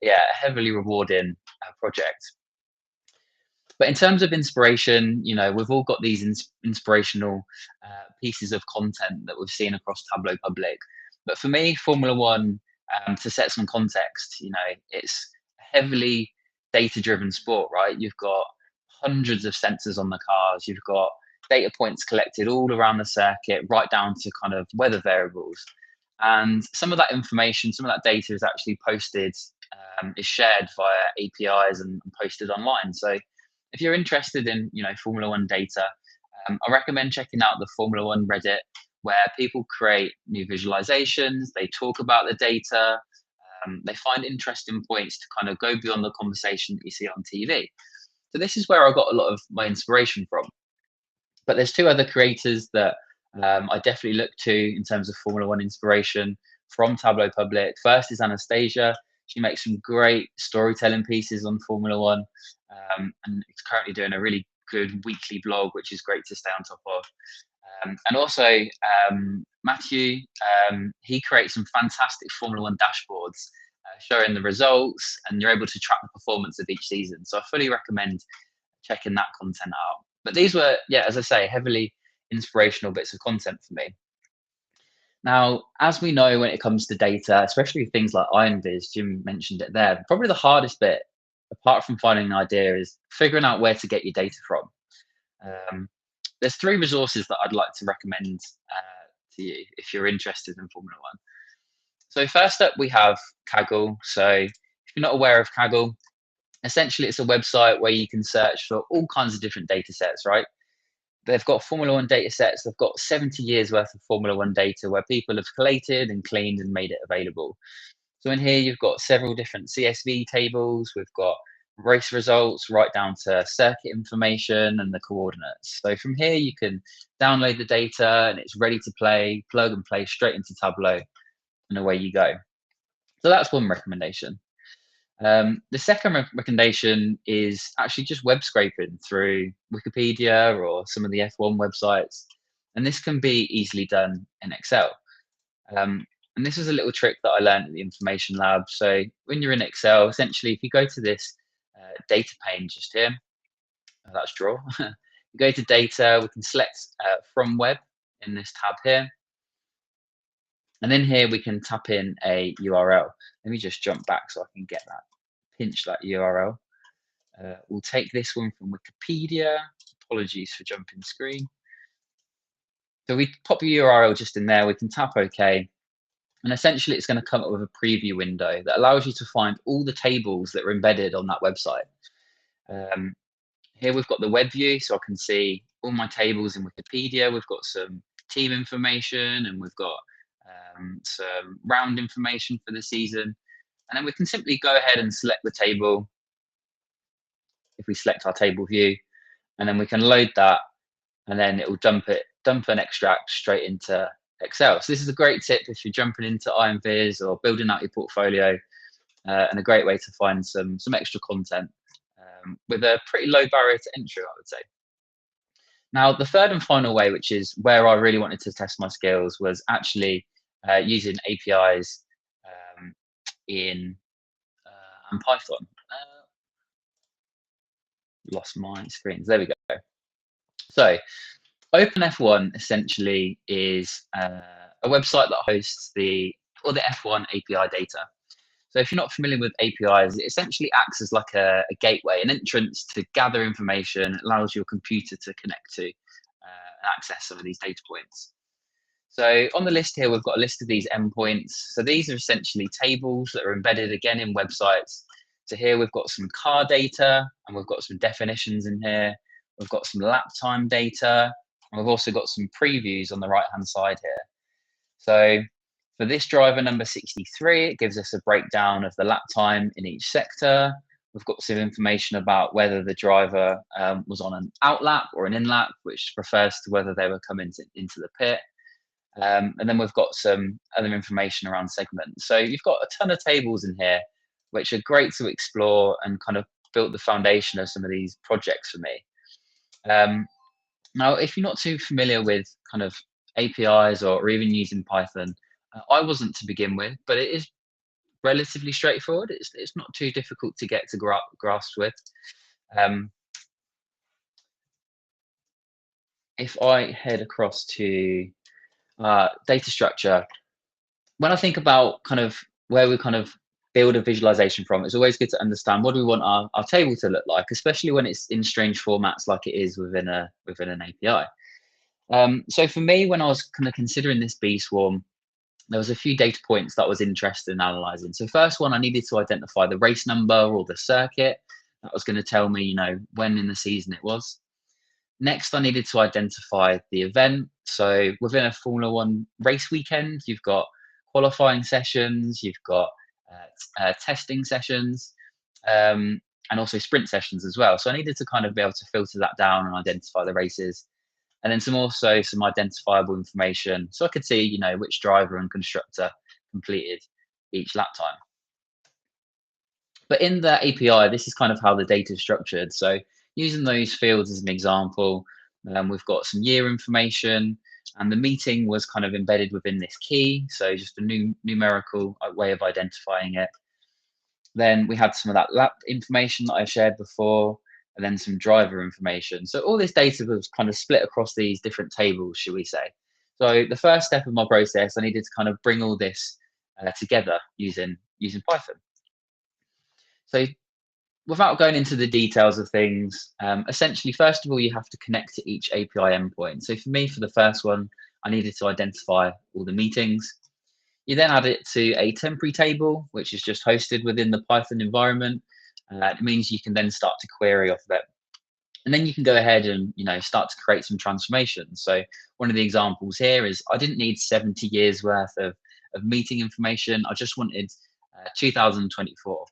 yeah, a heavily rewarding project. But in terms of inspiration, you know, we've all got these inspirational pieces of content that we've seen across Tableau Public. But for me, Formula One, to set some context, you know, it's a heavily data-driven sport, right? You've got hundreds of sensors on the cars. You've got data points collected all around the circuit, right down to kind of weather variables. And some of that information, some of that data is actually posted, is shared via APIs and posted online. So if you're interested in, you know, Formula One data, I recommend checking out the Formula One Reddit, where people create new visualizations, they talk about the data, they find interesting points to kind of go beyond the conversation that you see on TV. So this is where I got a lot of my inspiration from. But there's 2 other creators that I definitely look to in terms of Formula One inspiration from Tableau Public. First is Anastasia. She makes some great storytelling pieces on Formula One, and is currently doing a really good weekly blog, which is great to stay on top of. And also Matthew, he creates some fantastic Formula One dashboards showing the results, and you're able to track the performance of each season. So I fully recommend checking that content out. But these were, yeah, as I say, heavily inspirational bits of content for me. Now, as we know, when it comes to data, especially things like IronViz, Jim mentioned it there, probably the hardest bit, apart from finding an idea, is figuring out where to get your data from. There's 3 resources that I'd like to recommend to you if you're interested in Formula One. So first up, we have Kaggle. So if you're not aware of Kaggle, essentially it's a website where you can search for all kinds of different data sets, right? They've got Formula One data sets. They've got 70 years worth of Formula One data where people have collated and cleaned and made it available. So in here, you've got several different CSV tables. We've got race results right down to circuit information and the coordinates. So from here, you can download the data and it's ready to play, plug and play straight into Tableau, and away you go. So that's one recommendation. The second recommendation is actually just web scraping through Wikipedia or some of the F1 websites. And this can be easily done in Excel. And this is a little trick that I learned at the information lab. So when you're in Excel, essentially, if you go to this data pane just here, that's draw. You go to data, we can select from web in this tab here. And then here we can tap in a URL. Let me just jump back so I can get that, pinch that URL. We'll take this one from Wikipedia. Apologies for jumping screen. So we pop a URL just in there, we can tap OK. And essentially it's going to come up with a preview window that allows you to find all the tables that are embedded on that website. Here we've got the web view, so I can see all my tables in Wikipedia. We've got some team information and we've got some round information for the season. And then we can simply go ahead and select the table. If we select our table view, and then we can load that, and then it will dump an extract straight into Excel. So this is a great tip if you're jumping into IronViz or building out your portfolio, and a great way to find some extra content with a pretty low barrier to entry, I would say. Now, the third and final way, which is where I really wanted to test my skills, was actually using APIs in Python. Lost my screens. There we go. So OpenF1 essentially is a website that hosts all the F1 API data. So if you're not familiar with APIs, it essentially acts as like a gateway, an entrance to gather information. It allows your computer to connect to and access some of these data points. So on the list here, we've got a list of these endpoints. So these are essentially tables that are embedded again in websites. So here we've got some car data and we've got some definitions in here. We've got some lap time data. And we've also got some previews on the right-hand side here. So for this driver number 63, it gives us a breakdown of the lap time in each sector. We've got some information about whether the driver was on an out lap or an in lap, which refers to whether they were coming into the pit. And then we've got some other information around segments. So you've got a ton of tables in here, which are great to explore and kind of built the foundation of some of these projects for me. Now, if you're not too familiar with kind of APIs or even using Python, I wasn't to begin with, but it is relatively straightforward. It's not too difficult to get to grasp with. If I head across to data structure, when I think about kind of where we kind of build a visualization from, it's always good to understand what do we want our table to look like, especially when it's in strange formats like it is within an API. So for me, when I was kind of considering this Beeswarm, there was a few data points that I was interested in analyzing. So first one, I needed to identify the race number or the circuit. That was going to tell me, when in the season it was. Next, I needed to identify the event. So within a Formula One race weekend, you've got qualifying sessions, you've got testing sessions, and also sprint sessions as well. So I needed to kind of be able to filter that down and identify the races. And then some identifiable information, so I could see, which driver and constructor completed each lap time. But in the API, this is kind of how the data is structured. So using those fields as an example, we've got some year information, and the meeting was kind of embedded within this key. So just a numerical way of identifying it. Then we had some of that lap information that I shared before, and then some driver information. So all this data was kind of split across these different tables, should we say. So the first step of my process, I needed to kind of bring all this together using Python. So without going into the details of things, essentially, first of all, you have to connect to each API endpoint. So for me, for the first one, I needed to identify all the meetings. You then add it to a temporary table, which is just hosted within the Python environment. It means you can then start to query off of it. And then you can go ahead and start to create some transformations. So one of the examples here is I didn't need 70 years worth of meeting information. I just wanted 2024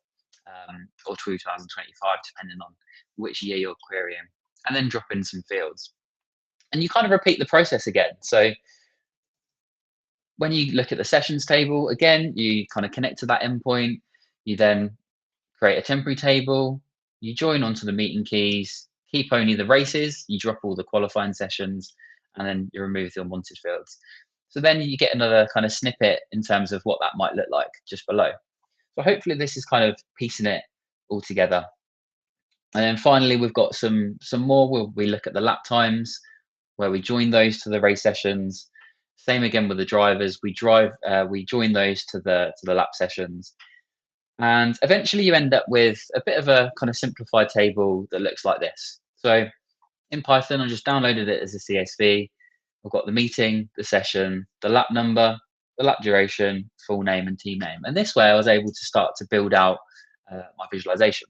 or 2025, depending on which year you're querying, and then drop in some fields. And you kind of repeat the process again. So when you look at the sessions table, again, you kind of connect to that endpoint. You then create a temporary table. You join onto the meeting keys, keep only the races, you drop all the qualifying sessions, and then you remove the unwanted fields. So then you get another kind of snippet in terms of what that might look like just below. So hopefully this is kind of piecing it all together. And then finally, we've got some more where we look at the lap times, where we join those to the race sessions. Same again with the drivers. We join those to the lap sessions. And eventually you end up with a bit of a kind of simplified table that looks like this. So in Python, I just downloaded it as a CSV. I've got the meeting, the session, the lap number, the lap duration, full name and team name. And this way I was able to start to build out my visualization.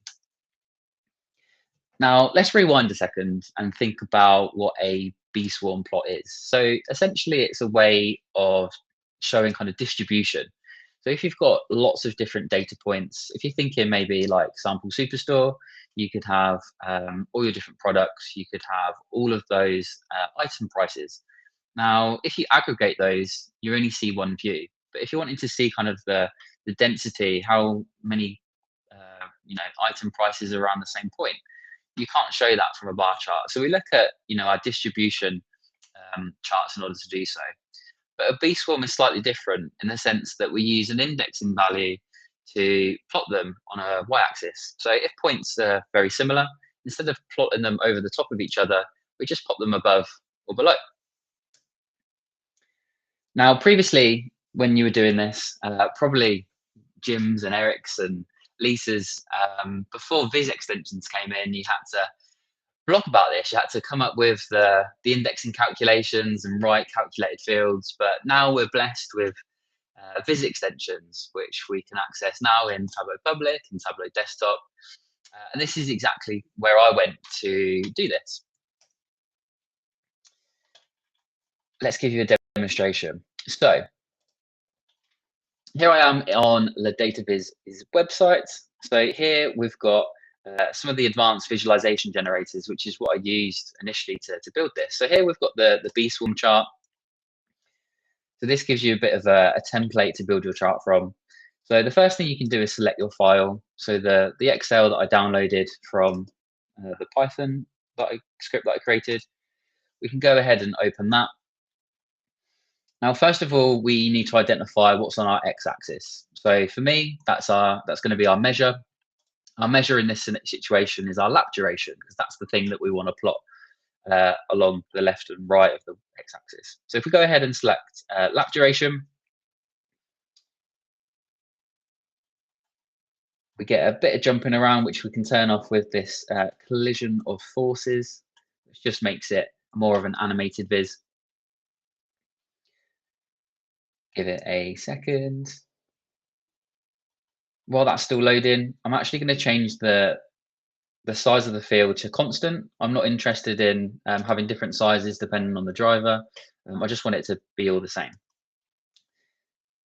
Now let's rewind a second and think about what a Beeswarm plot is. So essentially it's a way of showing kind of distribution. So if you've got lots of different data points, if you're thinking maybe like sample superstore, you could have all your different products, you could have all of those item prices. Now, if you aggregate those, you only see one view. But if you're wanting to see kind of the density, how many item prices are around the same point, you can't show that from a bar chart. So we look at our distribution charts in order to do so. But a Beeswarm is slightly different in the sense that we use an indexing value to plot them on a y-axis. So if points are very similar, instead of plotting them over the top of each other, we just pop them above or below. Now, previously, when you were doing this, probably Jim's and Eric's and Lisa's, before Viz extensions came in, you had to blog about this. You had to come up with the indexing calculations and write calculated fields. But now we're blessed with Viz extensions, which we can access now in Tableau Public and Tableau Desktop. And this is exactly where I went to do this. Let's give you a demonstration. So here I am on LaDataViz's website. So here we've got some of the advanced visualization generators, which is what I used initially to build this. So here we've got the Beeswarm chart. So this gives you a bit of a template to build your chart from. So the first thing you can do is select your file. So the Excel that I downloaded from the Python script that I created, we can go ahead and open that. Now, first of all, we need to identify what's on our x-axis. So for me, that's going to be our measure. Our measure in this situation is our lap duration, because that's the thing that we want to plot along the left and right of the x-axis. So if we go ahead and select lap duration, we get a bit of jumping around, which we can turn off with this collision of forces, which just makes it more of an animated viz. Give it a second. While that's still loading, I'm actually going to change the size of the field to constant. I'm not interested in having different sizes depending on the driver. I just want it to be all the same.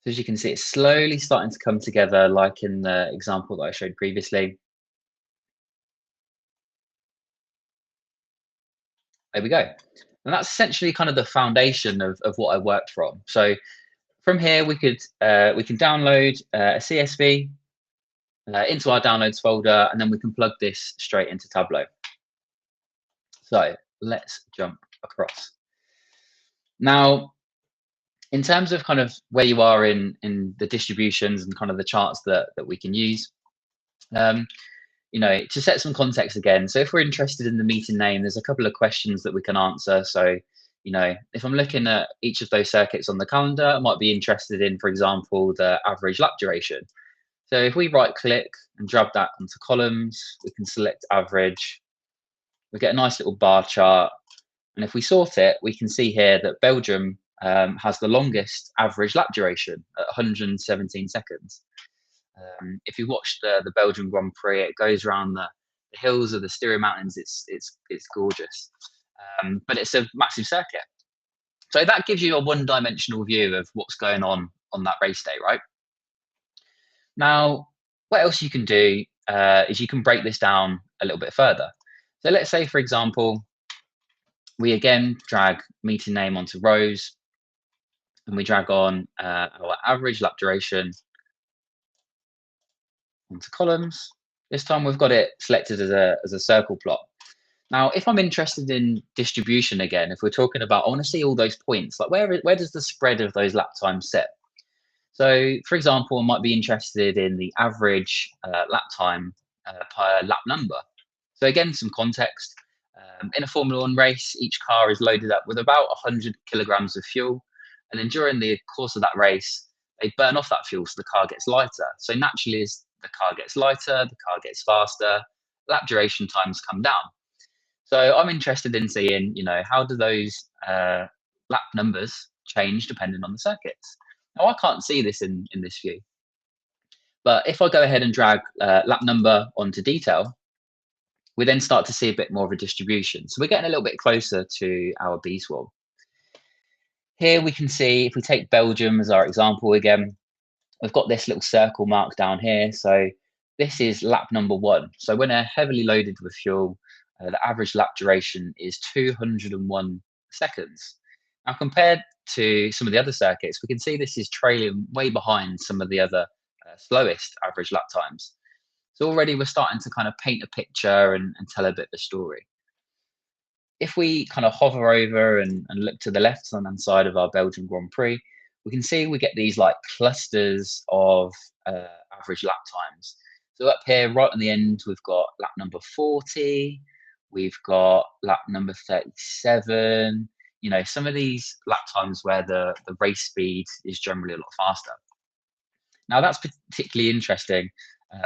So as you can see, it's slowly starting to come together, like in the example that I showed previously. There we go. And that's essentially kind of the foundation of what I worked from. So from here, we can download a CSV into our downloads folder, and then we can plug this straight into Tableau. So let's jump across. Now, in terms of kind of where you are in the distributions and kind of the charts that we can use, to set some context again. So if we're interested in the meeting name, there's a couple of questions that we can answer. So, You know, if I'm looking at each of those circuits on the calendar, I might be interested in, for example, the average lap duration. So if we right click and drag that onto columns, we can select average. We get a nice little bar chart. And if we sort it, we can see here that Belgium has the longest average lap duration at 117 seconds. If you watch the Belgian Grand Prix, it goes around the hills of the Styria Mountains. It's gorgeous, but it's a massive circuit. So that gives you a one-dimensional view of what's going on that race day, right? Now, what else you can do is you can break this down a little bit further. So let's say, for example, we again drag meeting name onto rows, and we drag on our average lap duration onto columns. This time we've got it selected as a circle plot. Now, if I'm interested in distribution again, if we're talking about, I want to see all those points, like where does the spread of those lap times sit? So, for example, I might be interested in the average lap time per lap number. So again, some context. In a Formula One race, each car is loaded up with about 100 kilograms of fuel. And then during the course of that race, they burn off that fuel so the car gets lighter. So naturally, as the car gets lighter, the car gets faster, lap duration times come down. So I'm interested in seeing, you know, how do those lap numbers change depending on the circuits? Now, I can't see this in this view. But if I go ahead and drag lap number onto detail, we then start to see a bit more of a distribution. So we're getting a little bit closer to our Beeswarm. Here we can see, if we take Belgium as our example again, we've got this little circle mark down here. So this is lap number 1. So when they're heavily loaded with fuel, the average lap duration is 201 seconds. Now, compared to some of the other circuits, we can see this is trailing way behind some of the other slowest average lap times. So already we're starting to kind of paint a picture and tell a bit of a story. If we kind of hover over and look to the left-hand side of our Belgian Grand Prix, we can see we get these like clusters of average lap times. So up here, right on the end, we've got lap number 40. We've got lap number 37. You know, some of these lap times where the race speed is generally a lot faster. Now, that's particularly interesting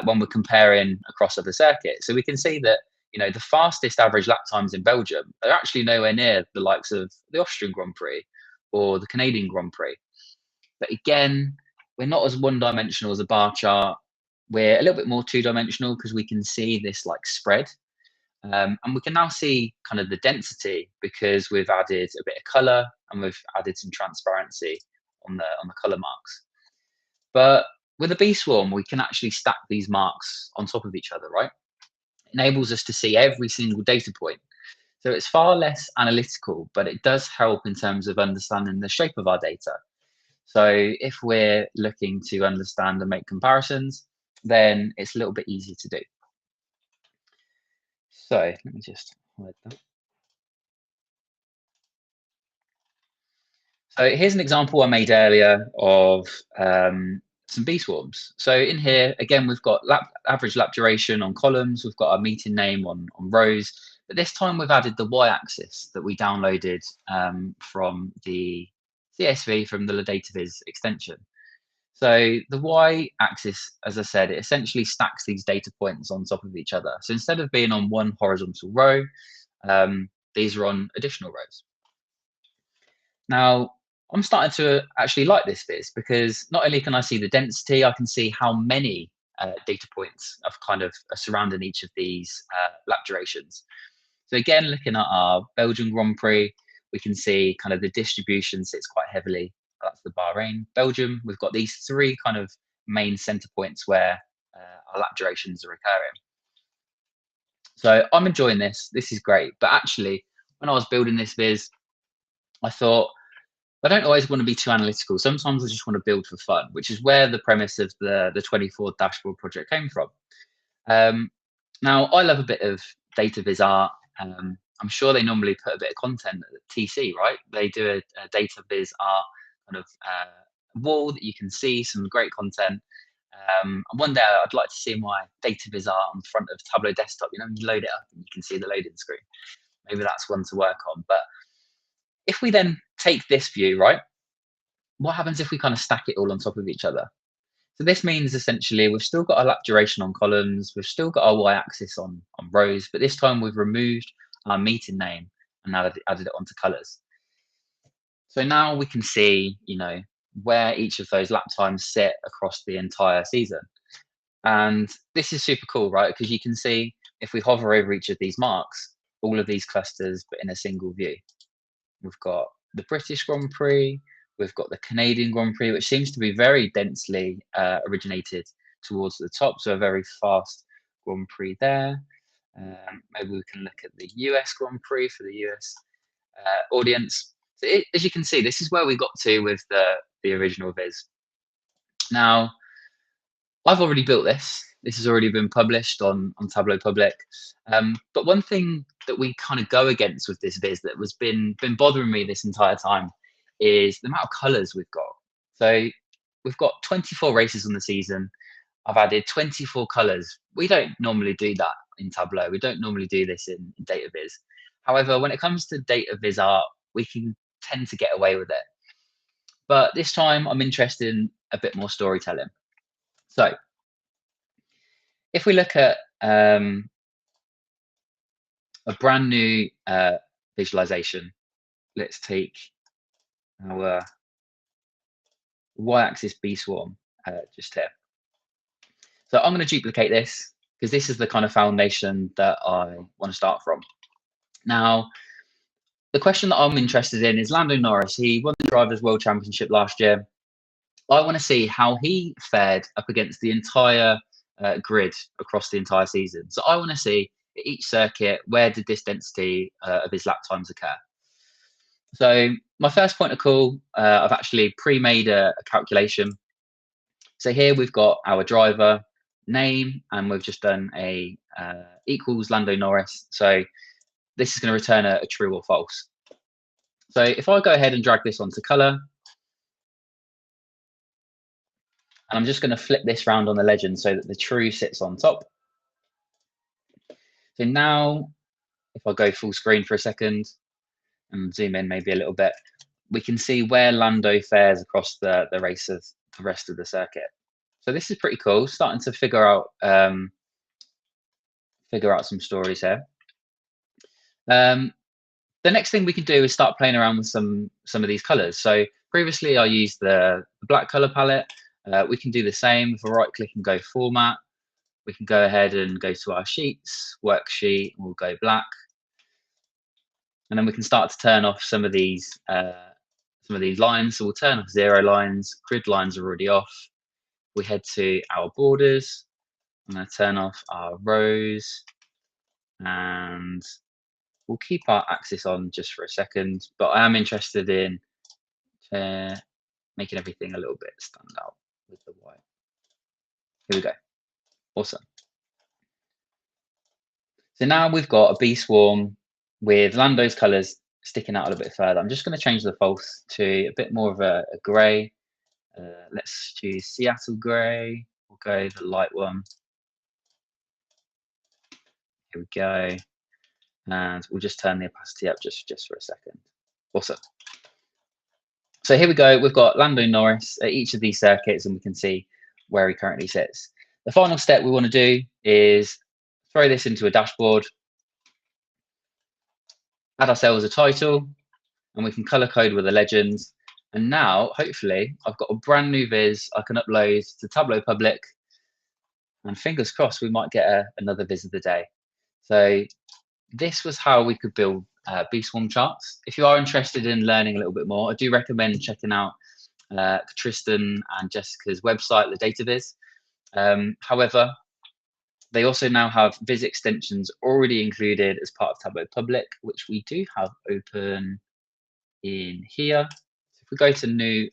when we're comparing across other circuits. So we can see that, you know, the fastest average lap times in Belgium are actually nowhere near the likes of the Austrian Grand Prix or the Canadian Grand Prix. But again, we're not as one-dimensional as a bar chart. We're a little bit more two-dimensional because we can see this like spread. And we can now see kind of the density because we've added a bit of color and we've added some transparency on the color marks. But with a Beeswarm, we can actually stack these marks on top of each other, right? It enables us to see every single data point. So it's far less analytical, but it does help in terms of understanding the shape of our data. So if we're looking to understand and make comparisons, then it's a little bit easier to do. So let me just hide that. So here's an example I made earlier of some Beeswarms. So in here, again, we've got average lap duration on columns. We've got our meeting name on rows. But this time we've added the y-axis that we downloaded from the CSV from the LaDataViz extension. So the y-axis, as I said, it essentially stacks these data points on top of each other. So instead of being on one horizontal row, these are on additional rows. Now, I'm starting to actually like this Viz because not only can I see the density, I can see how many data points are kind of surrounding each of these lap durations. So again, looking at our Belgian Grand Prix, we can see kind of the distribution sits quite heavily. That's the Bahrain. Belgium, we've got these 3 kind of main center points where our lap durations are occurring. So I'm enjoying this. This is great. But actually, when I was building this Viz, I thought, I don't always want to be too analytical. Sometimes I just want to build for fun, which is where the premise of the 24 dashboard project came from. Now, I love a bit of data viz art. I'm sure they normally put a bit of content at TC, right? They do a data viz art kind of wall that you can see some great content. And one day I'd like to see my data viz art on the front of Tableau desktop. You know, you load it up and you can see the loading screen. Maybe that's one to work on. But if we then take this view, right, what happens if we kind of stack it all on top of each other? So this means essentially we've still got our lap duration on columns, we've still got our y-axis on rows, but this time we've removed our meeting name and added it onto colors. So now we can see, you know, where each of those lap times sit across the entire season. And this is super cool, right? Because you can see if we hover over each of these marks, all of these clusters, but in a single view. We've got the British Grand Prix, we've got the Canadian Grand Prix, which seems to be very densely originated towards the top. So a very fast Grand Prix there. Maybe we can look at the US Grand Prix for the US audience. So as you can see, this is where we got to with the original Viz. Now, I've already built this. This has already been published on Tableau Public. But one thing that we kind of go against with this Viz that was been bothering me this entire time is the amount of colors we've got. So we've got 24 races on the season. I've added 24 colors. We don't normally do that in Tableau. We don't normally do this in DataViz. However, when it comes to DataViz art, we can tend to get away with it. But this time I'm interested in a bit more storytelling. So if we look at a brand new visualization, let's take our y-axis Beeswarm just here. So I'm going to duplicate this because this is the kind of foundation that I want to start from. Now, the question that I'm interested in is Lando Norris. He won the Drivers' World Championship last year. I want to see how he fared up against the entire grid across the entire season. So I want to see at each circuit, where did this density of his lap times occur? So my first point of call, I've actually pre-made a calculation. So here we've got our driver name, and we've just done a equals Lando Norris. So this is going to return a true or false. So if I go ahead and drag this onto color, and I'm just going to flip this round on the legend so that the true sits on top. So now, if I go full screen for a second and zoom in maybe a little bit, we can see where Lando fares across the races, the rest of the circuit. So this is pretty cool. Starting to figure out some stories here. The next thing we can do is start playing around with some of these colors. So previously I used the black color palette. We can do the same. If I right click and go format, we can go ahead and go to our sheets, worksheet, and we'll go black. And then we can start to turn off some of these lines. So we'll turn off 0 lines, grid lines are already off. We head to our borders. I'm going to turn off our rows, and we'll keep our axis on just for a second, but I am interested in making everything a little bit stand out with the white. Here we go. Awesome. So now we've got a Beeswarm with Lando's colors sticking out a little bit further. I'm just going to change the false to a bit more of a gray. Let's choose Seattle gray. We'll go the light one. Here we go. And we'll just turn the opacity up just for a second. Awesome. So here we go. We've got Lando Norris at each of these circuits, and we can see where he currently sits. The final step we want to do is throw this into a dashboard, add ourselves a title, and we can color code with a legend. And now, hopefully, I've got a brand new Viz I can upload to Tableau Public, and fingers crossed we might get another Viz of the day. So this was how we could build Beeswarm charts. If you are interested in learning a little bit more, I do recommend checking out Tristan and Jessica's website, LaDataViz. However, they also now have Viz extensions already included as part of Tableau Public, which we do have open in here. So if we go to new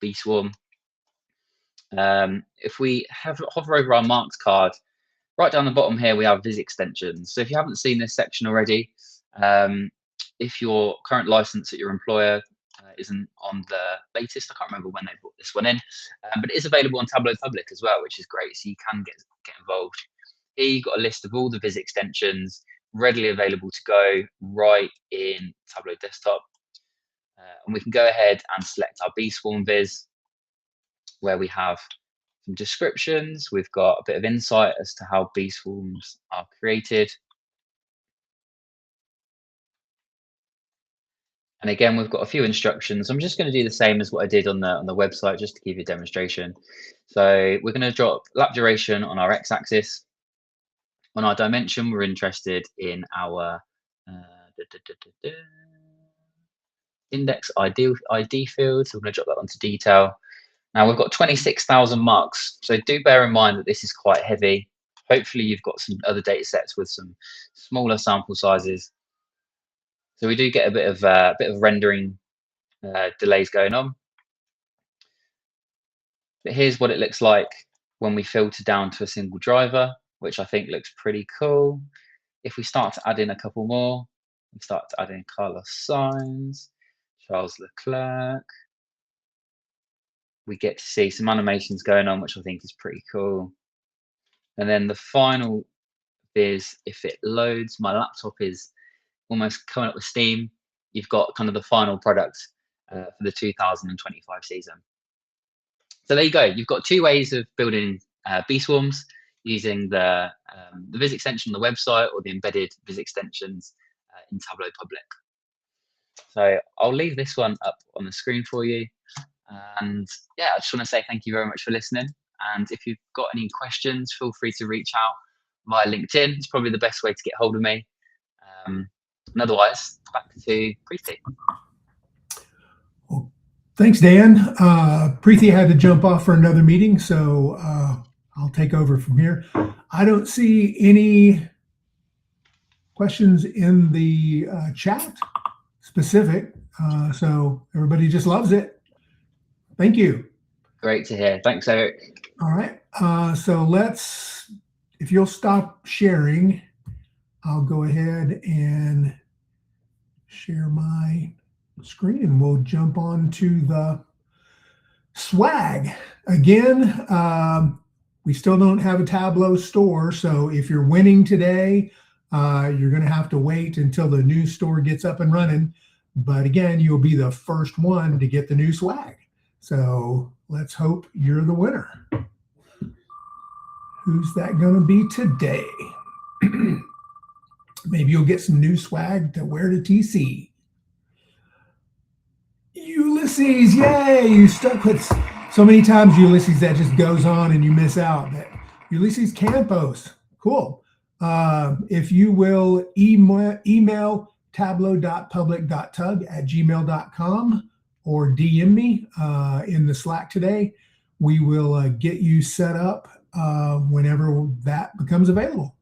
Beeswarm, if we hover over our marks card, right down the bottom here, we have Viz extensions. So if you haven't seen this section already, if your current license at your employer isn't on the latest, I can't remember when they brought this one in, but it is available on Tableau Public as well, which is great. So you can get involved. Here you've got a list of all the Viz extensions readily available to go right in Tableau Desktop. And we can go ahead and select our Beeswarm Viz, where we have some descriptions. We've got a bit of insight as to how Beeswarms are created. And again, we've got a few instructions. I'm just going to do the same as what I did on the website, just to give you a demonstration. So we're going to drop lap duration on our x-axis. On our dimension, we're interested in our index ID field. So we're going to drop that onto detail. Now we've got 26,000 marks. So do bear in mind that this is quite heavy. Hopefully you've got some other data sets with some smaller sample sizes. So we do get a bit of rendering delays going on. But here's what it looks like when we filter down to a single driver, which I think looks pretty cool. If we start to add in a couple more, we start to add in Carlos Sainz, Charles Leclerc. We get to see some animations going on, which I think is pretty cool. And then the final Viz, if it loads, my laptop is almost coming up with steam. You've got kind of the final product for the 2025 season. So there you go. You've got two ways of building Beeswarms, using the Viz extension on the website or the embedded Viz extensions in Tableau Public. So I'll leave this one up on the screen for you. And yeah, I just want to say thank you very much for listening. And if you've got any questions, feel free to reach out via LinkedIn. It's probably the best way to get hold of me. And otherwise, back to Preeti.
Well, thanks, Dan. Preeti had to jump off for another meeting, so I'll take over from here. I don't see any questions in the chat specific, so everybody just loves it. Thank you.
Great to hear. Thanks, Eric.
All right. So let's, if you'll stop sharing, I'll go ahead and share my screen and we'll jump on to the swag. Again, we still don't have a Tableau store. So if you're winning today, you're going to have to wait until the new store gets up and running. But again, you'll be the first one to get the new swag. So let's hope you're the winner. Who's that going to be today? Maybe you'll get some new swag to wear to TC. Ulysses, yay! You stuck with so many times, Ulysses, that just goes on and you miss out. But Ulysses Campos, cool. If you will email tableau.public.tug@gmail.com or DM me in the Slack today, we will get you set up whenever that becomes available.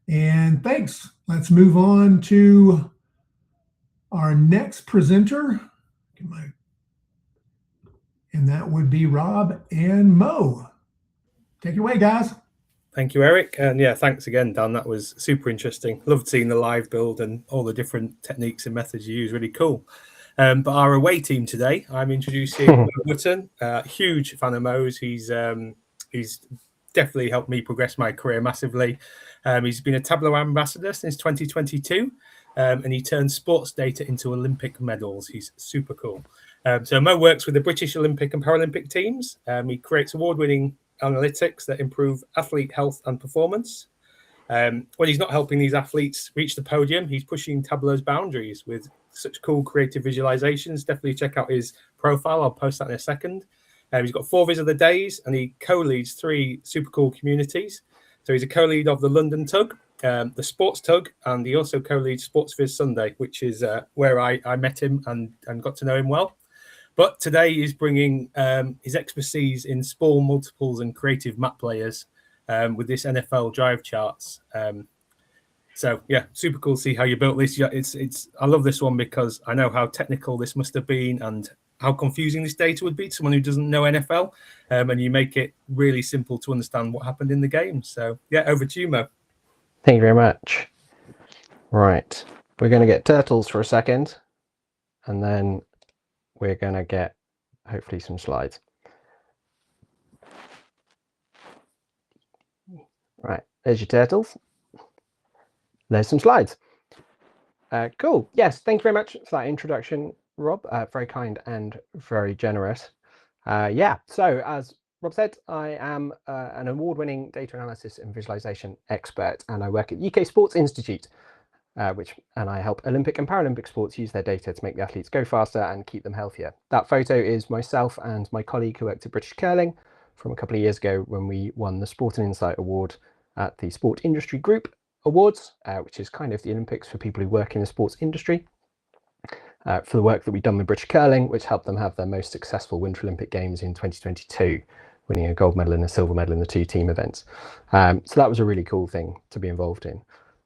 And thanks. Let's move on to our next presenter. And that would be Rob and Mo. Take it away, guys.
Thank you, Eric. And yeah, thanks again, Dan. That was super interesting. Loved seeing the live build and all the different techniques and methods you use. Really cool. But our away team today, I'm introducing Wootten. Huge fan of Mo's. He's definitely helped me progress my career massively. He's been a Tableau ambassador since 2022, and he turned sports data into Olympic medals. He's super cool. So Mo works with the British Olympic and Paralympic teams. He creates award-winning analytics that improve athlete health and performance. When he's not helping these athletes reach the podium, he's pushing Tableau's boundaries with such cool creative visualizations. Definitely check out his profile. I'll post that in a second. He's got 4 Viz of the days, and he co-leads 3 super cool communities. So he's a co-lead of the London Tug, the Sports Tug, and he also co-leads Sports Viz Sunday, which is where I met him and got to know him well. But today he's bringing his expertise in small multiples and creative map layers with this NFL drive charts. So yeah, super cool to see how you built this. I love this one because I know how technical this must have been and how confusing this data would be to someone who doesn't know NFL, and you make it really simple to understand what happened in the game. So yeah, over to you, Mo.
Thank you very much. Right, we're going to get turtles for a second, and then we're going to get hopefully some slides. Right, there's your turtles. There's some slides. Cool. Yes, thank you very much for that introduction, Rob. Very kind and very generous. Yeah, so as Rob said, I am an award-winning data analysis and visualization expert, and I work at UK Sports Institute, and I help Olympic and Paralympic sports use their data to make the athletes go faster and keep them healthier. That photo is myself and my colleague who worked at British Curling from a couple of years ago when we won the Sport and Insight Award at the Sport Industry Group Awards, which is kind of the Olympics for people who work in the sports industry, for the work that we've done with British Curling, which helped them have their most successful Winter Olympic Games in 2022, winning a gold medal and a silver medal in the 2 team events. So that was a really cool thing to be involved in.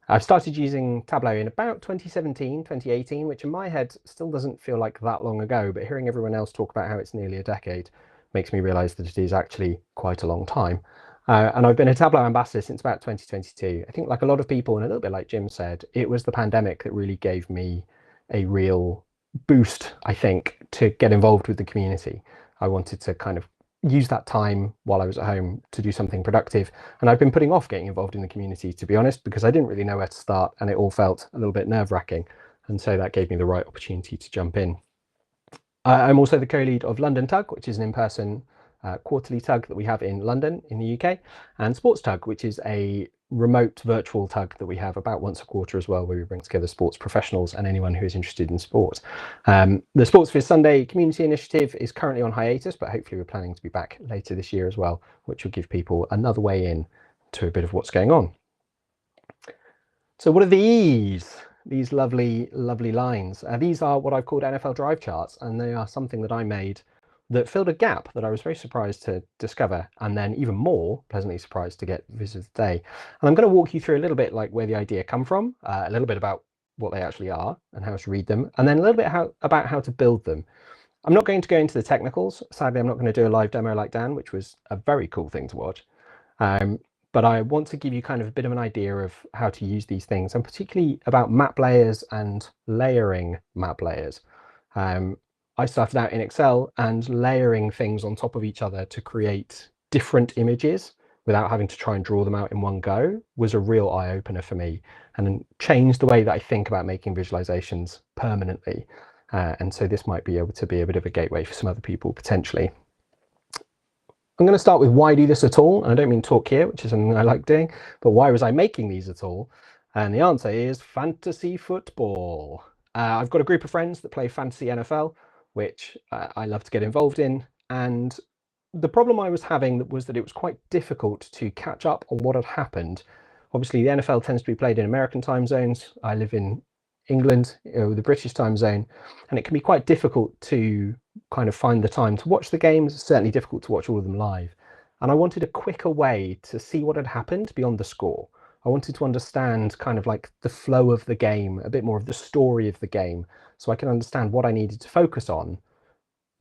I've started using Tableau in about 2017, 2018, which in my head still doesn't feel like that long ago, but hearing everyone else talk about how it's nearly a decade makes me realize that it is actually quite a long time. And I've been a Tableau ambassador since about 2022. I think like a lot of people, and a little bit like Jim said, it was the pandemic that really gave me a real boost, I think, to get involved with the community. I wanted to kind of use that time while I was at home to do something productive. And I've been putting off getting involved in the community, to be honest, because I didn't really know where to start and it all felt a little bit nerve-wracking. And so that gave me the right opportunity to jump in. I'm also the co-lead of London TUG, which is an in-person quarterly TUG that we have in London in the UK, and Sports TUG, which is a remote virtual TUG that we have about once a quarter as well, where we bring together sports professionals and anyone who is interested in sport. The Sports Viz Sunday community initiative is currently on hiatus, but hopefully we're planning to be back later this year as well, which will give people another way in to a bit of what's going on. So what are these lovely lines? These are what I've called NFL drive charts, and they are something that I made that filled a gap that I was very surprised to discover, and then even more pleasantly surprised to get Viz of the Day. And I'm going to walk you through a little bit like where the idea come from, a little bit about what they actually are and how to read them, and then a little bit about how to build them. I'm not going to go into the technicals. Sadly, I'm not going to do a live demo like Dan, which was a very cool thing to watch. But I want to give you kind of a bit of an idea of how to use these things, and particularly about map layers and layering map layers. I started out in Excel, and layering things on top of each other to create different images without having to try and draw them out in one go was a real eye-opener for me, and changed the way that I think about making visualizations permanently. And so this might be able to be a bit of a gateway for some other people potentially. I'm going to start with why do this at all? And I don't mean talk here, which is something I like doing, but why was I making these at all? And the answer is fantasy football. I've got a group of friends that play fantasy NFL, which I love to get involved in. And the problem I was having was that it was quite difficult to catch up on what had happened. Obviously, the NFL tends to be played in American time zones. I live in England, the British time zone, and it can be quite difficult to kind of find the time to watch the games. It's certainly difficult to watch all of them live. And I wanted a quicker way to see what had happened beyond the score. I wanted to understand kind of like the flow of the game, a bit more of the story of the game, so I can understand what I needed to focus on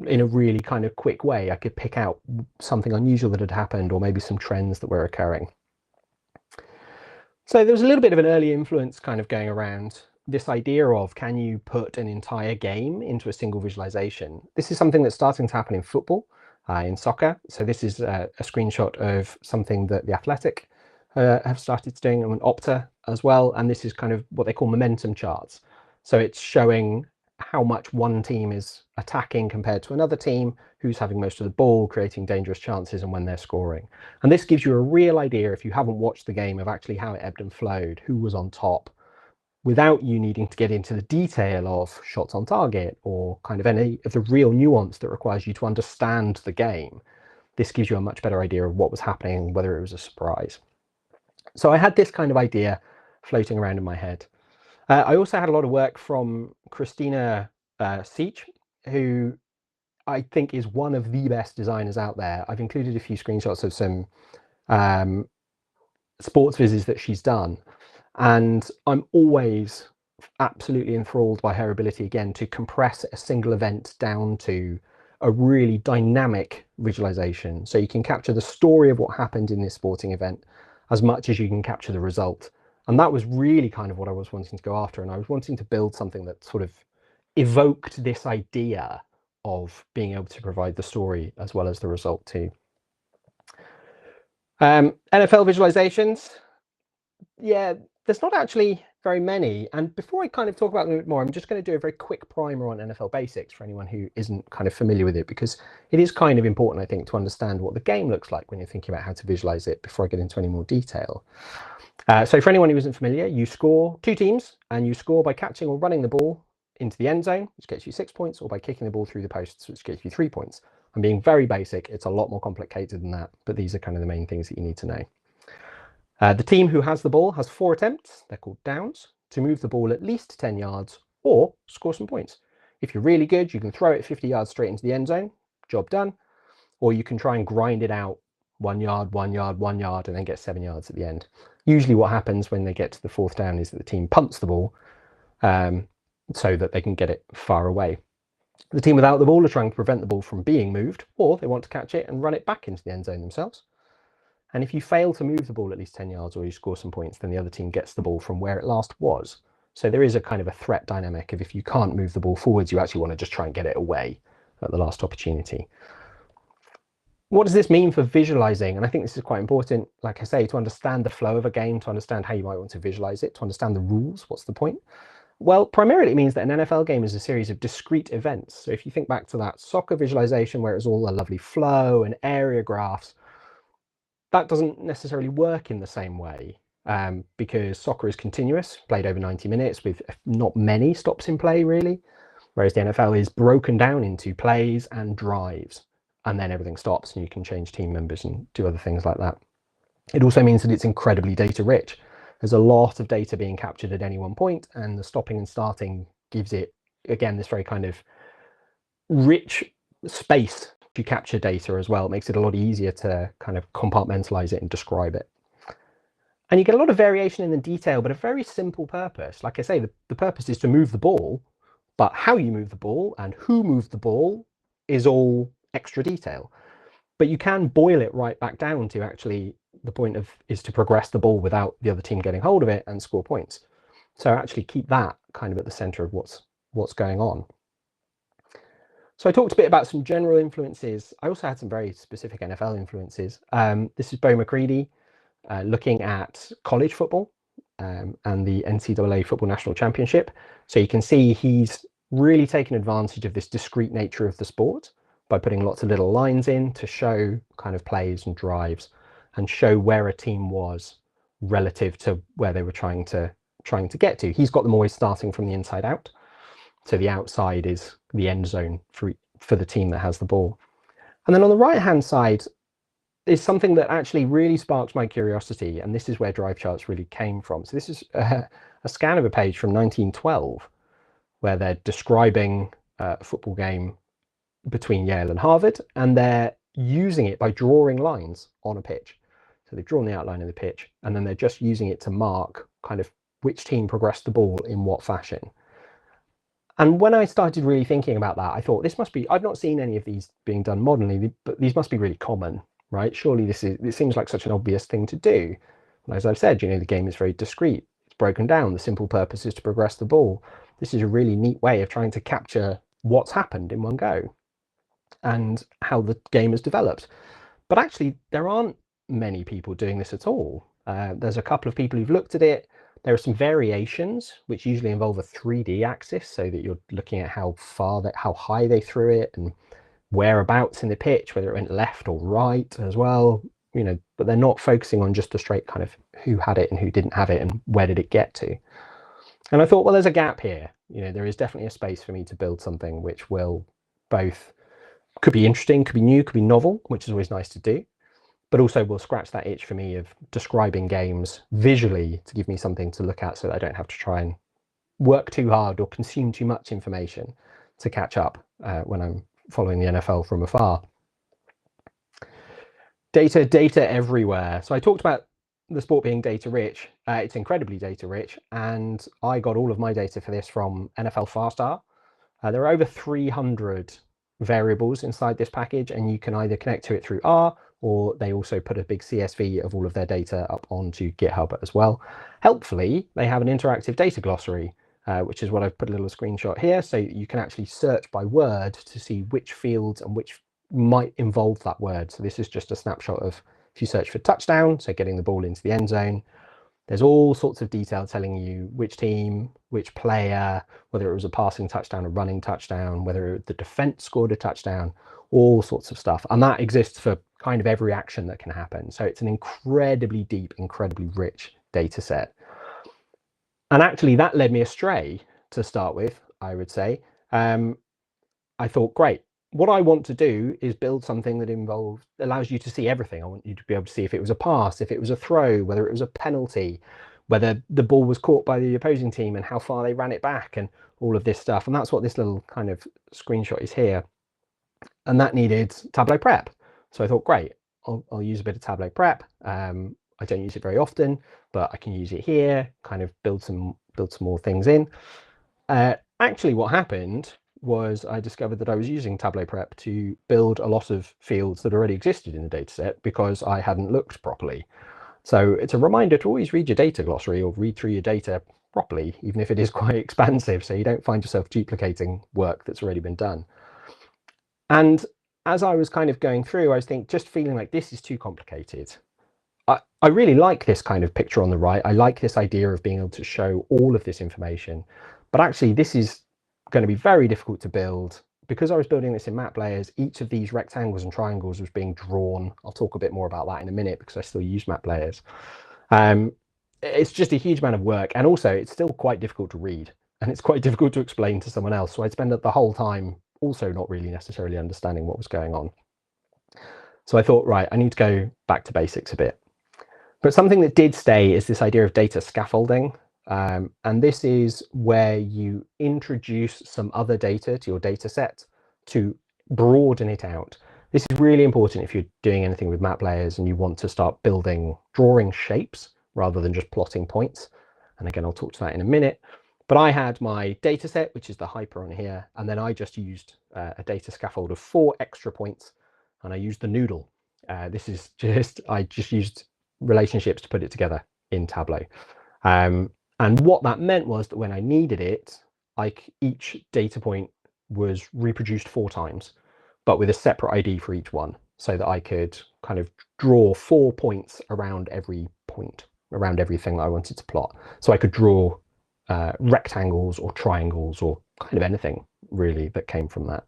in a really kind of quick way. I could pick out something unusual that had happened, or maybe some trends that were occurring. So there was a little bit of an early influence kind of going around this idea of, can you put an entire game into a single visualization? This is something that's starting to happen in football, in soccer. So this is a screenshot of something that The Athletic have started doing, and Opta as well. And this is kind of what they call momentum charts. So it's showing how much one team is attacking compared to another team, who's having most of the ball, creating dangerous chances, and when they're scoring. And this gives you a real idea, if you haven't watched the game, of actually how it ebbed and flowed, who was on top, without you needing to get into the detail of shots on target or kind of any of the real nuance that requires you to understand the game. This gives you a much better idea of what was happening, whether it was a surprise. So I had this kind of idea floating around in my head. I also had a lot of work from Christina Seach, who I think is one of the best designers out there. I've included a few screenshots of some sports vizzes that she's done. And I'm always absolutely enthralled by her ability, again, to compress a single event down to a really dynamic visualization. So you can capture the story of what happened in this sporting event as much as you can capture the result. And that was really kind of what I was wanting to go after. And I was wanting to build something that sort of evoked this idea of being able to provide the story as well as the result too. NFL visualizations. Yeah, there's not actually very many. And before I kind of talk about them a bit more, I'm just going to do a very quick primer on NFL basics for anyone who isn't kind of familiar with it, because it is kind of important, I think, to understand what the game looks like when you're thinking about how to visualize it before I get into any more detail. So for anyone who isn't familiar, you score 2 teams, and you score by catching or running the ball into the end zone, which gets you 6 points, or by kicking the ball through the posts, which gets you 3 points. I'm being very basic. It's a lot more complicated than that, but these are kind of the main things that you need to know. The team who has the ball has 4 attempts, they're called downs, to move the ball at least 10 yards or score some points. If you're really good, you can throw it 50 yards straight into the end zone, job done, or you can try and grind it out 1 yard, 1 yard, 1 yard, and then get 7 yards at the end. Usually what happens when they get to the 4th down is that the team punts the ball so that they can get it far away. The team without the ball are trying to prevent the ball from being moved, or they want to catch it and run it back into the end zone themselves. And if you fail to move the ball at least 10 yards or you score some points, then the other team gets the ball from where it last was. So there is a kind of a threat dynamic of if you can't move the ball forwards, you actually want to just try and get it away at the last opportunity. What does this mean for visualizing? And I think this is quite important, like I say, to understand the flow of a game, to understand how you might want to visualize it, to understand the rules. What's the point? Well, primarily it means that an NFL game is a series of discrete events. So if you think back to that soccer visualization where it's all a lovely flow and area graphs, that doesn't necessarily work in the same way because soccer is continuous, played over 90 minutes with not many stops in play really, whereas the NFL is broken down into plays and drives, and then everything stops and you can change team members and do other things like that. It also means that it's incredibly data rich. There's a lot of data being captured at any one point, and the stopping and starting gives it, again, this very kind of rich space to capture data as well. It makes it a lot easier to kind of compartmentalize it and describe it. And you get a lot of variation in the detail, but a very simple purpose. Like I say, the purpose is to move the ball, but how you move the ball and who moved the ball is all extra detail. But you can boil it right back down to actually the point of is to progress the ball without the other team getting hold of it and score points. So actually keep that kind of at the center of what's going on. So I talked a bit about some general influences. I also had some very specific NFL influences. This is Bo McCready looking at college football and the NCAA Football National Championship. So you can see he's really taken advantage of this discrete nature of the sport by putting lots of little lines in to show kind of plays and drives and show where a team was relative to where they were trying to get to. He's got them always starting from the inside out. So the outside is the end zone for the team that has the ball. And then on the right-hand side is something that actually really sparked my curiosity. And this is where drive charts really came from. So this is a scan of a page from 1912, where they're describing a football game between Yale and Harvard, and they're using it by drawing lines on a pitch. So they've drawn the outline of the pitch, and then they're just using it to mark kind of which team progressed the ball in what fashion. And when I started really thinking about that, I thought this must be, I've not seen any of these being done modernly, but these must be really common, right? Surely it seems like such an obvious thing to do. And as I've said, the game is very discrete. It's broken down. The simple purpose is to progress the ball. This is a really neat way of trying to capture what's happened in one go and how the game has developed. But actually, there aren't many people doing this at all. There's a couple of people who've looked at it. There are some variations, which usually involve a 3D axis, so that you're looking at how high they threw it and whereabouts in the pitch, whether it went left or right as well, but they're not focusing on just the straight kind of who had it and who didn't have it and where did it get to. And I thought, well, there's a gap here. There is definitely a space for me to build something which will both could be interesting, could be new, could be novel, which is always nice to do, but also will scratch that itch for me of describing games visually to give me something to look at so that I don't have to try and work too hard or consume too much information to catch up when I'm following the NFL from afar. Data everywhere. So I talked about the sport being data rich. It's incredibly data rich, and I got all of my data for this from NFL FastR. There are over 300 variables inside this package, and you can either connect to it through R, or they also put a big CSV of all of their data up onto GitHub as well. Helpfully, they have an interactive data glossary, which is what I've put a little screenshot here, so you can actually search by word to see which fields and which might involve that word. So this is just a snapshot of if you search for touchdown, so getting the ball into the end zone, There's all sorts of detail telling you which team, which player, whether it was a passing touchdown, a running touchdown, whether the defense scored a touchdown, all sorts of stuff. And that exists for kind of every action that can happen. So it's an incredibly deep, incredibly rich data set. And actually that led me astray to start with, I would say. I thought, great, what I want to do is build something that allows you to see everything. I want you to be able to see if it was a pass, if it was a throw, whether it was a penalty, whether the ball was caught by the opposing team and how far they ran it back and all of this stuff. And that's what this little kind of screenshot is here. And that needed Tableau prep. So I thought, great, I'll use a bit of Tableau prep. I don't use it very often, but I can use it here, kind of build some more things in. Actually, what happened was I discovered that I was using Tableau prep to build a lot of fields that already existed in the dataset because I hadn't looked properly. So it's a reminder to always read your data glossary or read through your data properly, even if it is quite expansive, so you don't find yourself duplicating work that's already been done. And as I was kind of going through, I was just feeling like this is too complicated. I really like this kind of picture on the right. I like this idea of being able to show all of this information, but actually this is going to be very difficult to build. Because I was building this in map layers, each of these rectangles and triangles was being drawn. I'll talk a bit more about that in a minute because I still use map layers. It's just a huge amount of work, and also it's still quite difficult to read, and it's quite difficult to explain to someone else. So I'd spend the whole time also not really necessarily understanding what was going on. So I thought, right, I need to go back to basics a bit. But something that did stay is this idea of data scaffolding. And this is where you introduce some other data to your data set to broaden it out. This is really important if you're doing anything with map layers and you want to start drawing shapes rather than just plotting points. And again, I'll talk to that in a minute. But I had my data set, which is the hyper on here, and then I just used a data scaffold of 4 extra points, and I used the noodle. I just used relationships to put it together in Tableau. And what that meant was that when I needed it, each data point was reproduced 4 times, but with a separate ID for each one, so that I could kind of draw 4 points around every point, around everything that I wanted to plot. So I could draw rectangles or triangles or kind of anything really that came from that.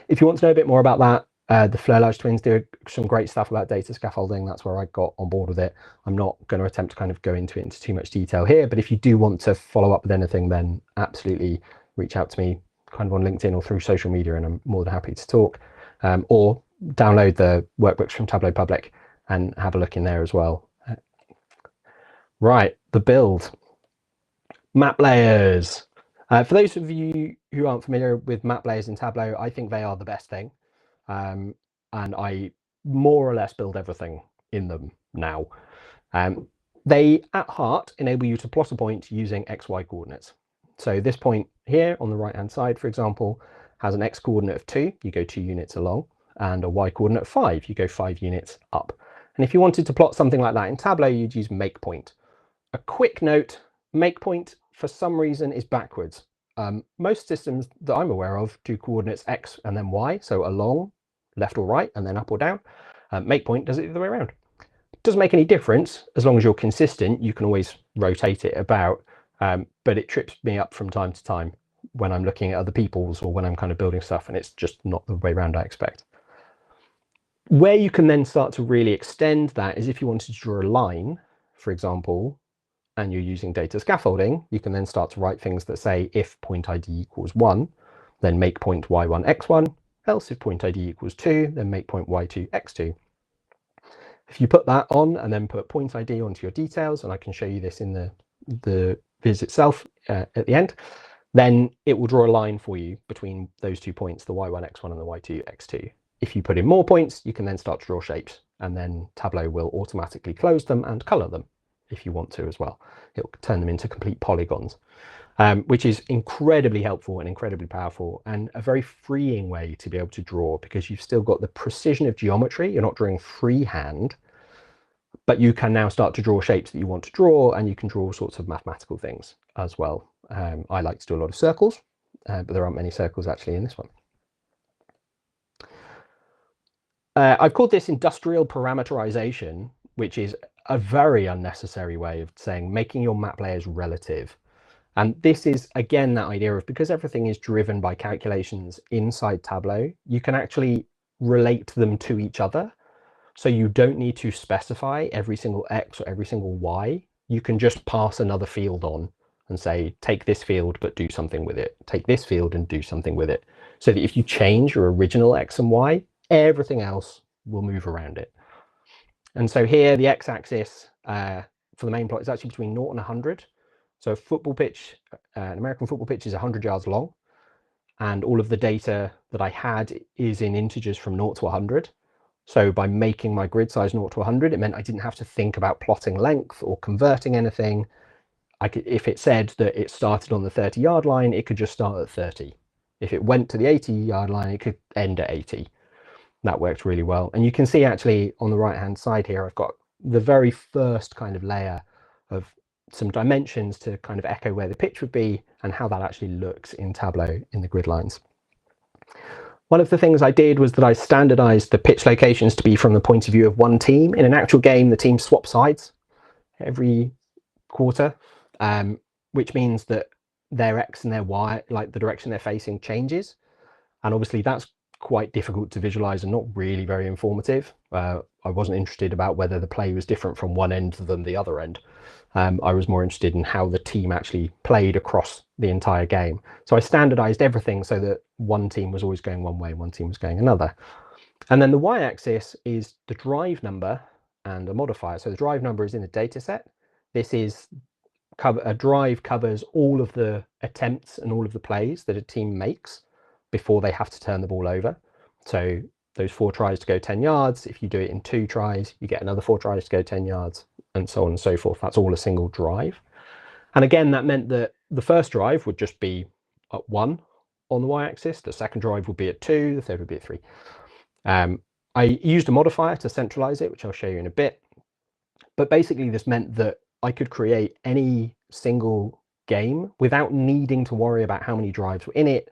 If you want to know a bit more about that, the Fleur-Large twins do some great stuff about data scaffolding. That's where I got on board with it. I'm not going to attempt to kind of go into too much detail here, but if you do want to follow up with anything, then absolutely reach out to me kind of on LinkedIn or through social media, and I'm more than happy to talk. Or download the workbooks from Tableau Public and have a look in there as well. Right, the build. Map layers. For those of you who aren't familiar with map layers in Tableau, I think they are the best thing. And I more or less build everything in them now. They, at heart, enable you to plot a point using XY coordinates. So this point here on the right-hand side, for example, has an X coordinate of 2, you go 2 units along, and a Y coordinate of 5, you go 5 units up. And if you wanted to plot something like that in Tableau, you'd use make point. A quick note, make point, for some reason, is backwards. Most systems that I'm aware of do coordinates X and then Y, so along, left or right, and then up or down. Make point does it the other way around. It doesn't make any difference. As long as you're consistent, you can always rotate it about, but it trips me up from time to time when I'm looking at other people's or when I'm kind of building stuff, and it's just not the way around I expect. Where you can then start to really extend that is if you wanted to draw a line, for example, and you're using data scaffolding, you can then start to write things that say if point ID equals 1, then make point y1 x1, else if point ID equals 2, then make point y2 x2. If you put that on and then put point ID onto your details, and I can show you this in the Viz itself at the end, then it will draw a line for you between those 2 points, the y1 x1 and the y2 x2. If you put in more points, you can then start to draw shapes, and then Tableau will automatically close them and color them if you want to as well. It'll turn them into complete polygons, which is incredibly helpful and incredibly powerful, and a very freeing way to be able to draw, because you've still got the precision of geometry. You're not drawing freehand, but you can now start to draw shapes that you want to draw, and you can draw all sorts of mathematical things as well. I like to do a lot of circles, but there aren't many circles actually in this one. I've called this industrial parameterization, which is a very unnecessary way of saying making your map layers relative. And this is, again, that idea of, because everything is driven by calculations inside Tableau, you can actually relate them to each other. So you don't need to specify every single X or every single Y. You can just pass another field on and say, take this field, but do something with it. Take this field and do something with it. So that if you change your original X and Y, everything else will move around it. And so here, the X-axis for the main plot is actually between 0 and 100. So a football pitch, an American football pitch is 100 yards long. And all of the data that I had is in integers from 0 to 100. So by making my grid size 0 to 100, it meant I didn't have to think about plotting length or converting anything. I could, if it said that it started on the 30-yard line, it could just start at 30. If it went to the 80-yard line, it could end at 80. That works really well. And you can see actually on the right-hand side here, I've got the very first kind of layer of some dimensions to kind of echo where the pitch would be and how that actually looks in Tableau in the grid lines. One of the things I did was that I standardized the pitch locations to be from the point of view of one team. In an actual game, the teams swap sides every quarter, which means that their X and their Y, like the direction they're facing, changes. And obviously that's quite difficult to visualize and not really very informative. I wasn't interested about whether the play was different from one end than the other end. I was more interested in how the team actually played across the entire game. So I standardized everything so that one team was always going one way, one team was going another. And then the y-axis is the drive number and a modifier. So the drive number is in the data set. This is a drive covers all of the attempts and all of the plays that a team makes before they have to turn the ball over. So those 4 tries to go 10 yards. If you do it in 2 tries, you get another 4 tries to go 10 yards, and so on and so forth. That's all a single drive. And again, that meant that the first drive would just be at 1 on the y-axis. The second drive would be at 2. The third would be at 3. I used a modifier to centralize it, which I'll show you in a bit. But basically, this meant that I could create any single game without needing to worry about how many drives were in it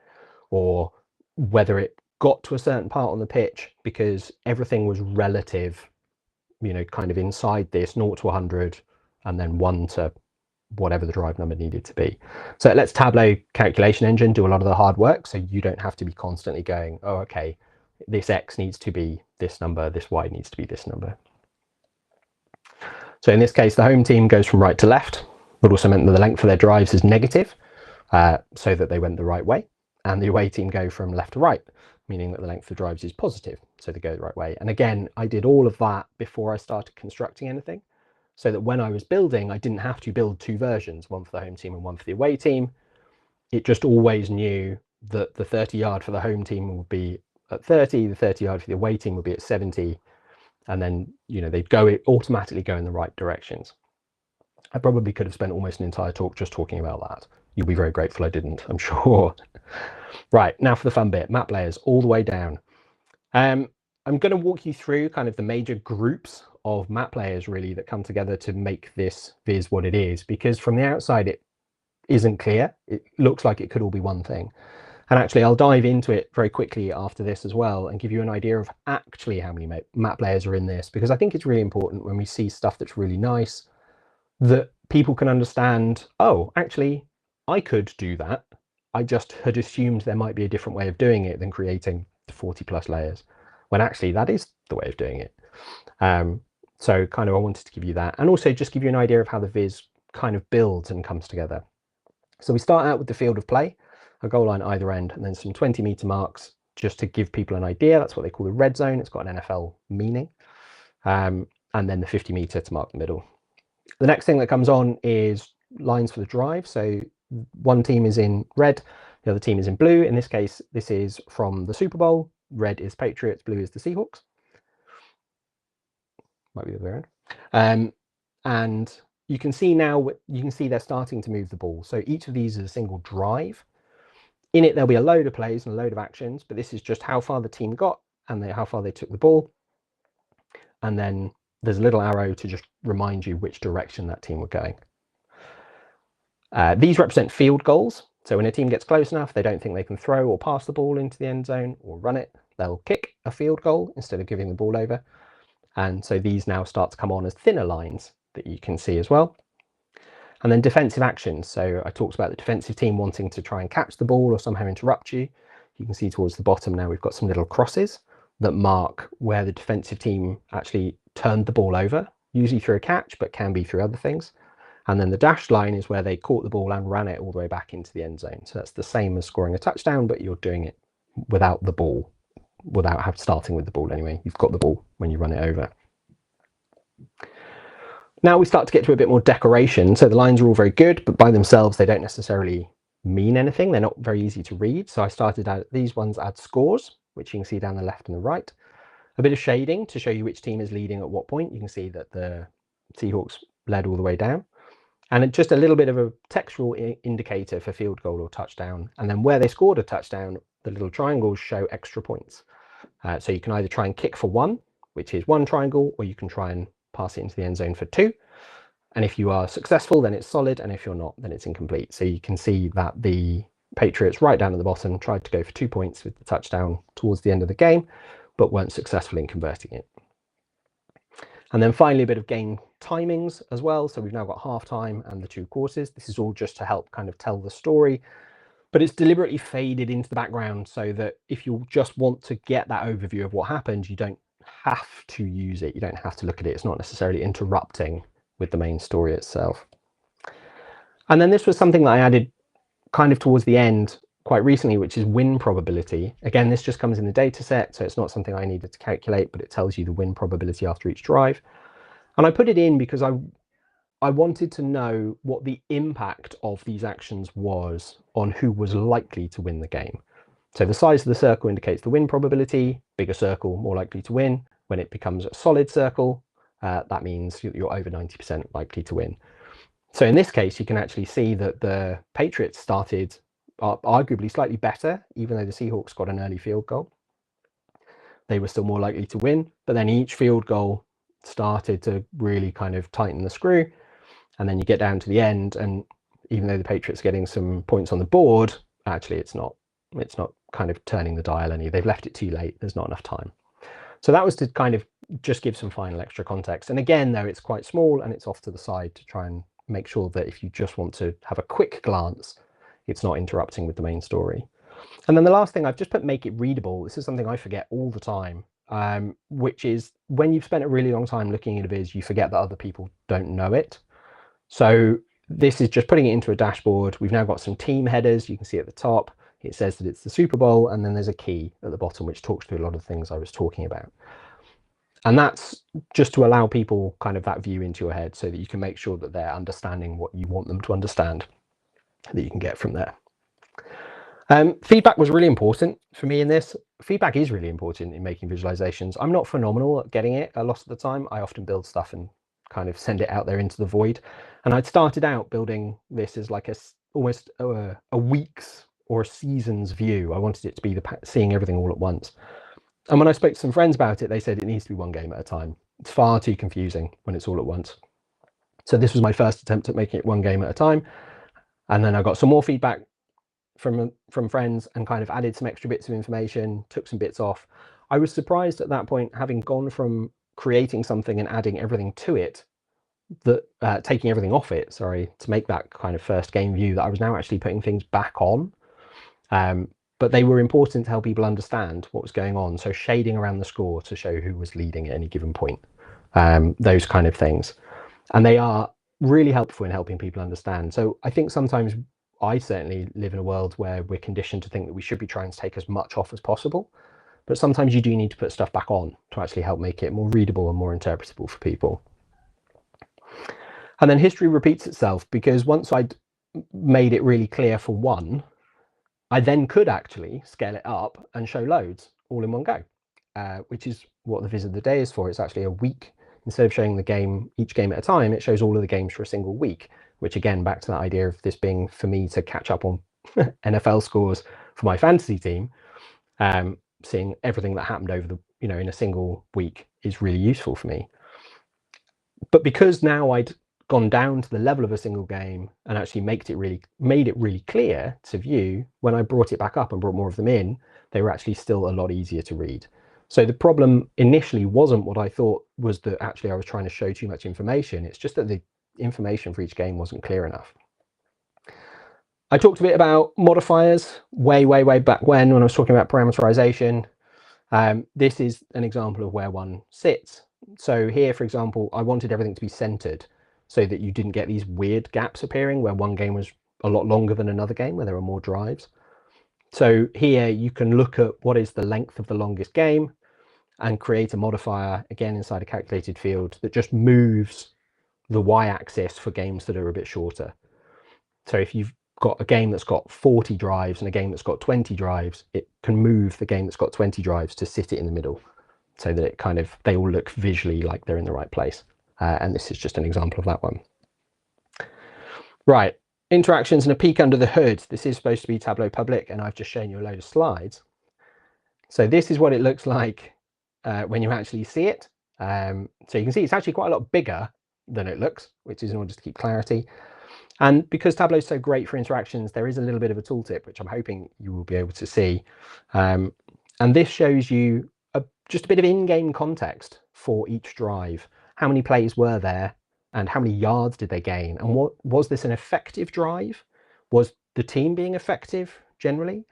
or whether it got to a certain part on the pitch, because everything was relative, you know, kind of inside this 0 to 100 and then 1 to whatever the drive number needed to be. So it lets Tableau calculation engine do a lot of the hard work, so you don't have to be constantly going, oh, okay, this X needs to be this number, this Y needs to be this number. So in this case, the home team goes from right to left. It also meant that the length of their drives is negative, so that they went the right way. And the away team go from left to right, meaning that the length of drives is positive, so they go the right way. And again, I did all of that before I started constructing anything, so that when I was building, I didn't have to build 2 versions, one for the home team and one for the away team. It just always knew that the 30-yard for the home team would be at 30, the 30-yard for the away team would be at 70, and then, you know, they'd automatically go in the right directions. I probably could have spent almost an entire talk just talking about that. You'll be very grateful I didn't, I'm sure. Right, now for the fun bit, map layers all the way down. I'm going to walk you through kind of the major groups of map layers really that come together to make this Viz what it is, because from the outside it isn't clear. It looks like it could all be one thing. And actually I'll dive into it very quickly after this as well and give you an idea of actually how many map layers are in this, because I think it's really important when we see stuff that's really nice that people can understand, oh, actually I could do that. I just had assumed there might be a different way of doing it than creating 40 plus layers, when actually that is the way of doing it. So kind of I wanted to give you that, and also just give you an idea of how the Viz kind of builds and comes together. So we start out with the field of play, a goal line either end, and then some 20-meter marks just to give people an idea. That's what they call the red zone. It's got an NFL meaning. And then the 50-meter to mark the middle. The next thing that comes on is lines for the drive. So one team is in red, the other team is in blue. In this case, this is from the Super Bowl. Red is Patriots, blue is the Seahawks. Might be the other way around. And you can see now, you can see they're starting to move the ball. So each of these is a single drive. In it, there'll be a load of plays and a load of actions, but this is just how far the team got and how far they took the ball. And then there's a little arrow to just remind you which direction that team were going. These represent field goals. So when a team gets close enough, they don't think they can throw or pass the ball into the end zone or run it, they'll kick a field goal instead of giving the ball over. And so these now start to come on as thinner lines that you can see as well. And then defensive actions. So I talked about the defensive team wanting to try and catch the ball or somehow interrupt you. You can see towards the bottom now we've got some little crosses that mark where the defensive team actually turned the ball over, usually through a catch, but can be through other things. And then the dashed line is where they caught the ball and ran it all the way back into the end zone. So that's the same as scoring a touchdown, but you're doing it without the ball, without starting with the ball anyway. You've got the ball when you run it over. Now we start to get to a bit more decoration. So the lines are all very good, but by themselves, they don't necessarily mean anything. They're not very easy to read. So I started out, these ones add scores, which you can see down the left and the right. A bit of shading to show you which team is leading at what point. You can see that the Seahawks led all the way down. And just a little bit of a textual indicator for field goal or touchdown. And then where they scored a touchdown, the little triangles show extra points. So you can either try and kick for 1, which is 1 triangle, or you can try and pass it into the end zone for 2. And if you are successful, then it's solid. And if you're not, then it's incomplete. So you can see that the Patriots right down at the bottom tried to go for 2 points with the touchdown towards the end of the game, but weren't successful in converting it. And then finally, a bit of game timings as well. So we've now got halftime and the 2 quarters. This is all just to help kind of tell the story, but it's deliberately faded into the background so that if you just want to get that overview of what happened, you don't have to use it. You don't have to look at it. It's not necessarily interrupting with the main story itself. And then this was something that I added kind of towards the end quite recently, which is win probability. Again, this just comes in the data set, so it's not something I needed to calculate, but it tells you the win probability after each drive. And I put it in because I wanted to know what the impact of these actions was on who was likely to win the game. So the size of the circle indicates the win probability. Bigger circle, more likely to win. When it becomes a solid circle, that means you're over 90% likely to win. So in this case, you can actually see that the Patriots started arguably slightly better, even though the Seahawks got an early field goal. They were still more likely to win, but then each field goal started to really kind of tighten the screw. And then you get down to the end, and even though the Patriots are getting some points on the board, actually it's not kind of turning the dial any. They've left it too late. There's not enough time. So that was to kind of just give some final extra context. And again, though, it's quite small and it's off to the side to try and make sure that if you just want to have a quick glance, it's not interrupting with the main story. And then the last thing, I've just put make it readable. This is something I forget all the time, which is when you've spent a really long time looking at a viz, you forget that other people don't know it. So this is just putting it into a dashboard. We've now got some team headers. You can see at the top, it says that it's the Super Bowl, and then there's a key at the bottom, which talks through a lot of the things I was talking about. And that's just to allow people kind of that view into your head so that you can make sure that they're understanding what you want them to understand, that you can get from there. Feedback was really important for me in this. Feedback is really important in making visualizations. I'm not phenomenal at getting it a lot of the time. I often build stuff and kind of send it out there into the void. And I'd started out building this as like almost a week's or a season's view. I wanted it to be seeing everything all at once. And when I spoke to some friends about it, they said it needs to be one game at a time. It's far too confusing when it's all at once. So this was my first attempt at making it one game at a time. And then I got some more feedback from friends and kind of added some extra bits of information, took some bits off. I was surprised at that point, having gone from creating something and adding everything to it, that taking everything off it, sorry, to make that kind of first game view, that I was now actually putting things back on. But they were important to help people understand what was going on. So shading around the score to show who was leading at any given point, those kind of things. And they are really helpful in helping people understand. So I think sometimes I certainly live in a world where we're conditioned to think that we should be trying to take as much off as possible. But sometimes you do need to put stuff back on to actually help make it more readable and more interpretable for people. And then history repeats itself, because once I'd made it really clear for one, I then could actually scale it up and show loads all in one go, which is what the Viz of the Day is for. It's actually a week. Instead of showing the game, each game at a time, it shows all of the games for a single week, which again, back to that idea of this being for me to catch up on NFL scores for my fantasy team, seeing everything that happened over the, in a single week is really useful for me. But because now I'd gone down to the level of a single game and actually made it really clear to view, when I brought it back up and brought more of them in, they were actually still a lot easier to read. So the problem initially wasn't what I thought was that actually I was trying to show too much information. It's just that the information for each game wasn't clear enough. I talked a bit about modifiers way back when I was talking about parameterization. This is an example of where one sits. So here, for example, I wanted everything to be centered so that you didn't get these weird gaps appearing where one game was a lot longer than another game, where there are more drives. So here you can look at what is the length of the longest game and create a modifier, again, inside a calculated field that just moves the y-axis for games that are a bit shorter. So if you've got a game that's got 40 drives and a game that's got 20 drives, it can move the game that's got 20 drives to sit it in the middle so that it kind of, they all look visually like they're in the right place. And this is just an example of that one. Right, interactions and a peek under the hood. This is supposed to be Tableau Public, and I've just shown you a load of slides. So this is what it looks like when you actually see it. So you can see it's actually quite a lot bigger than it looks, which is in order to keep clarity. And because Tableau is so great for interactions, there is a little bit of a tooltip, which I'm hoping you will be able to see. And this shows you just a bit of in-game context for each drive. How many plays were there and how many yards did they gain? And what was this an effective drive? Was the team being effective generally?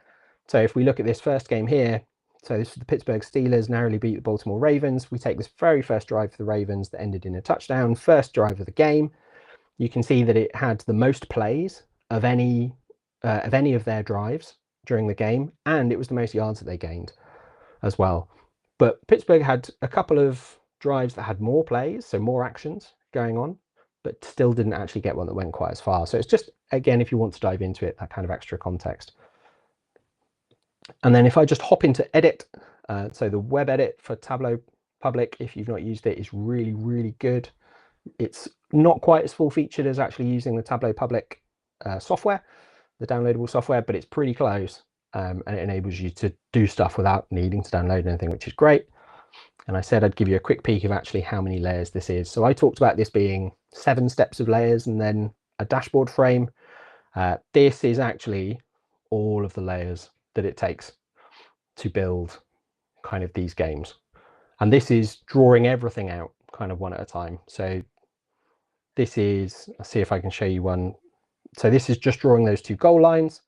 So if we look at this first game here, so this is the Pittsburgh Steelers narrowly beat the Baltimore Ravens. We take this very first drive for the Ravens that ended in a touchdown, first drive of the game. You can see that it had the most plays of any of their drives during the game, and it was the most yards that they gained as well. But Pittsburgh had a couple of drives that had more plays, so more actions going on, but still didn't actually get one that went quite as far. So it's just, again, if you want to dive into it, that kind of extra context. And then if I just hop into edit, so the web edit for Tableau Public, if you've not used it, is really good. It's not quite as full featured as actually using the Tableau Public software, the downloadable software, but it's pretty close. And it enables you to do stuff without needing to download anything, which is great. And I said I'd give you a quick peek of actually how many layers this is. So I talked about this being 7 steps of layers and then a dashboard frame. This is actually all of the layers that it takes to build kind of these games. And this is drawing everything out kind of one at a time. So this is, I'll see if I can show you one. So this is just drawing those 2 goal lines.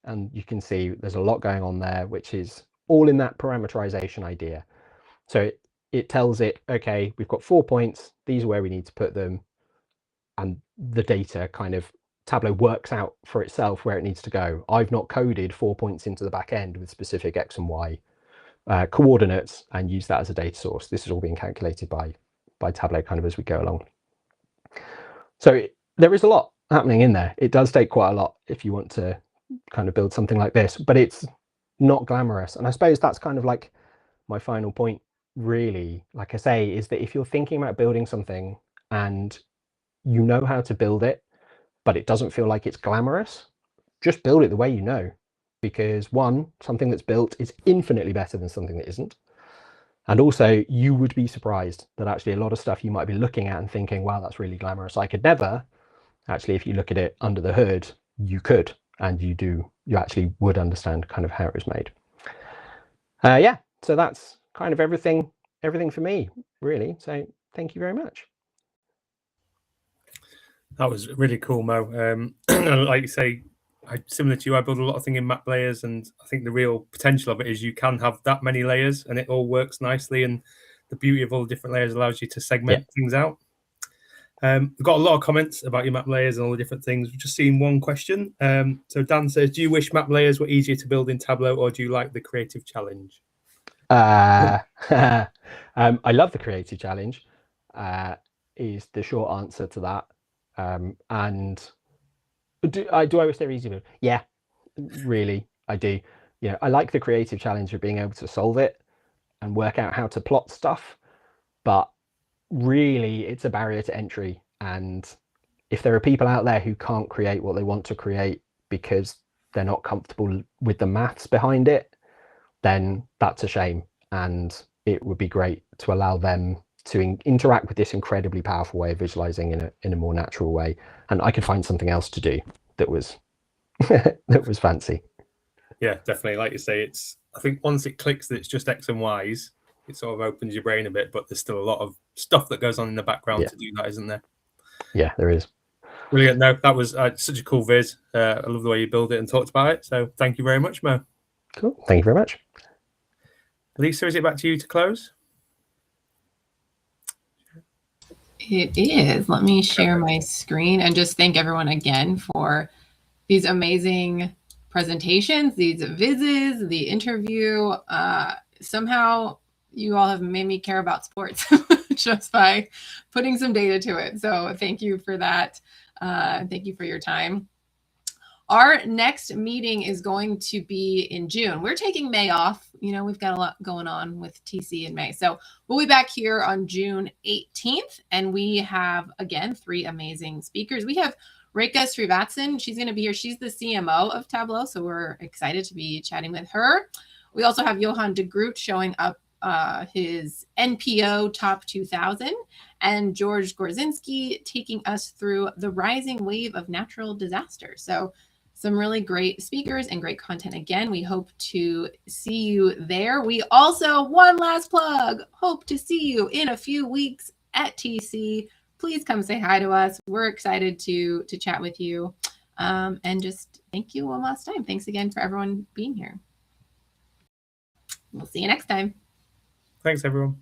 And you can see there's a lot going on there, which is all in that parameterization idea. So it tells it, okay, we've got 4 points. These are where we need to put them. And the data kind of, Tableau works out for itself where it needs to go. I've not coded 4 points into the back end with specific X and Y coordinates and use that as a data source. This is all being calculated by Tableau kind of as we go along. So there is a lot happening in there. It does take quite a lot if you want to kind of build something like this, but it's not glamorous. And I suppose that's kind of like my final point, really, like I say, is that if you're thinking about building something and you know how to build it, but it doesn't feel like it's glamorous, just build it the way you know. Because one, something that's built is infinitely better than something that isn't. And also you would be surprised that actually a lot of stuff you might be looking at and thinking, wow, that's really glamorous, I could never. Actually, if you look at it under the hood, you could, and you actually would understand kind of how it was made. Yeah, so that's kind of everything for me, really. So thank you very much.
That was really cool, Mo. Like you say, similar to you, I build a lot of things in map layers, and I think the real potential of it is you can have that many layers and it all works nicely, and the beauty of all the different layers allows you to segment things out. We've got a lot of comments about your map layers and all the different things. We've just seen one question. So Dan says, do you wish map layers were easier to build in Tableau, or do you like the creative challenge?
I love the creative challenge, is the short answer to that. And do I wish they were easier? Yeah, really, I do. You know, I like the creative challenge of being able to solve it and work out how to plot stuff, but really it's a barrier to entry. And if there are people out there who can't create what they want to create because they're not comfortable with the maths behind it, then that's a shame. And it would be great to allow them to interact with this incredibly powerful way of visualizing in a more natural way. And I could find something else to do that was that was fancy.
Yeah, definitely. Like you say, I think once it clicks that it's just X and Y's, it sort of opens your brain a bit, but there's still a lot of stuff that goes on in the background to do that, isn't there?
Yeah, there is.
Brilliant. No, that was such a cool viz. I love the way you build it and talked about it. So thank you very much, Mo.
Cool. Thank you very much.
Lisa, is it back to you to close?
It is. Let me share my screen and just thank everyone again for these amazing presentations, these vizzes, the interview. Somehow you all have made me care about sports just by putting some data to it. So thank you for that. Thank you for your time. Our next meeting is going to be in June. We're taking May off. You know, we've got a lot going on with TC in May. So we'll be back here on June 18th. And we have, again, 3 amazing speakers. We have Reka Srivatsan. She's going to be here. She's the CMO of Tableau. So we're excited to be chatting with her. We also have Johan de Groot showing up his NPO Top 2000, and George Gorzinski taking us through the rising wave of natural disasters. So some really great speakers and great content. Again, we hope to see you there. We also, one last plug, hope to see you in a few weeks at TC. Please come say hi to us. We're excited to chat with you. And just thank you one last time. Thanks again for everyone being here. We'll see you next time.
Thanks, everyone.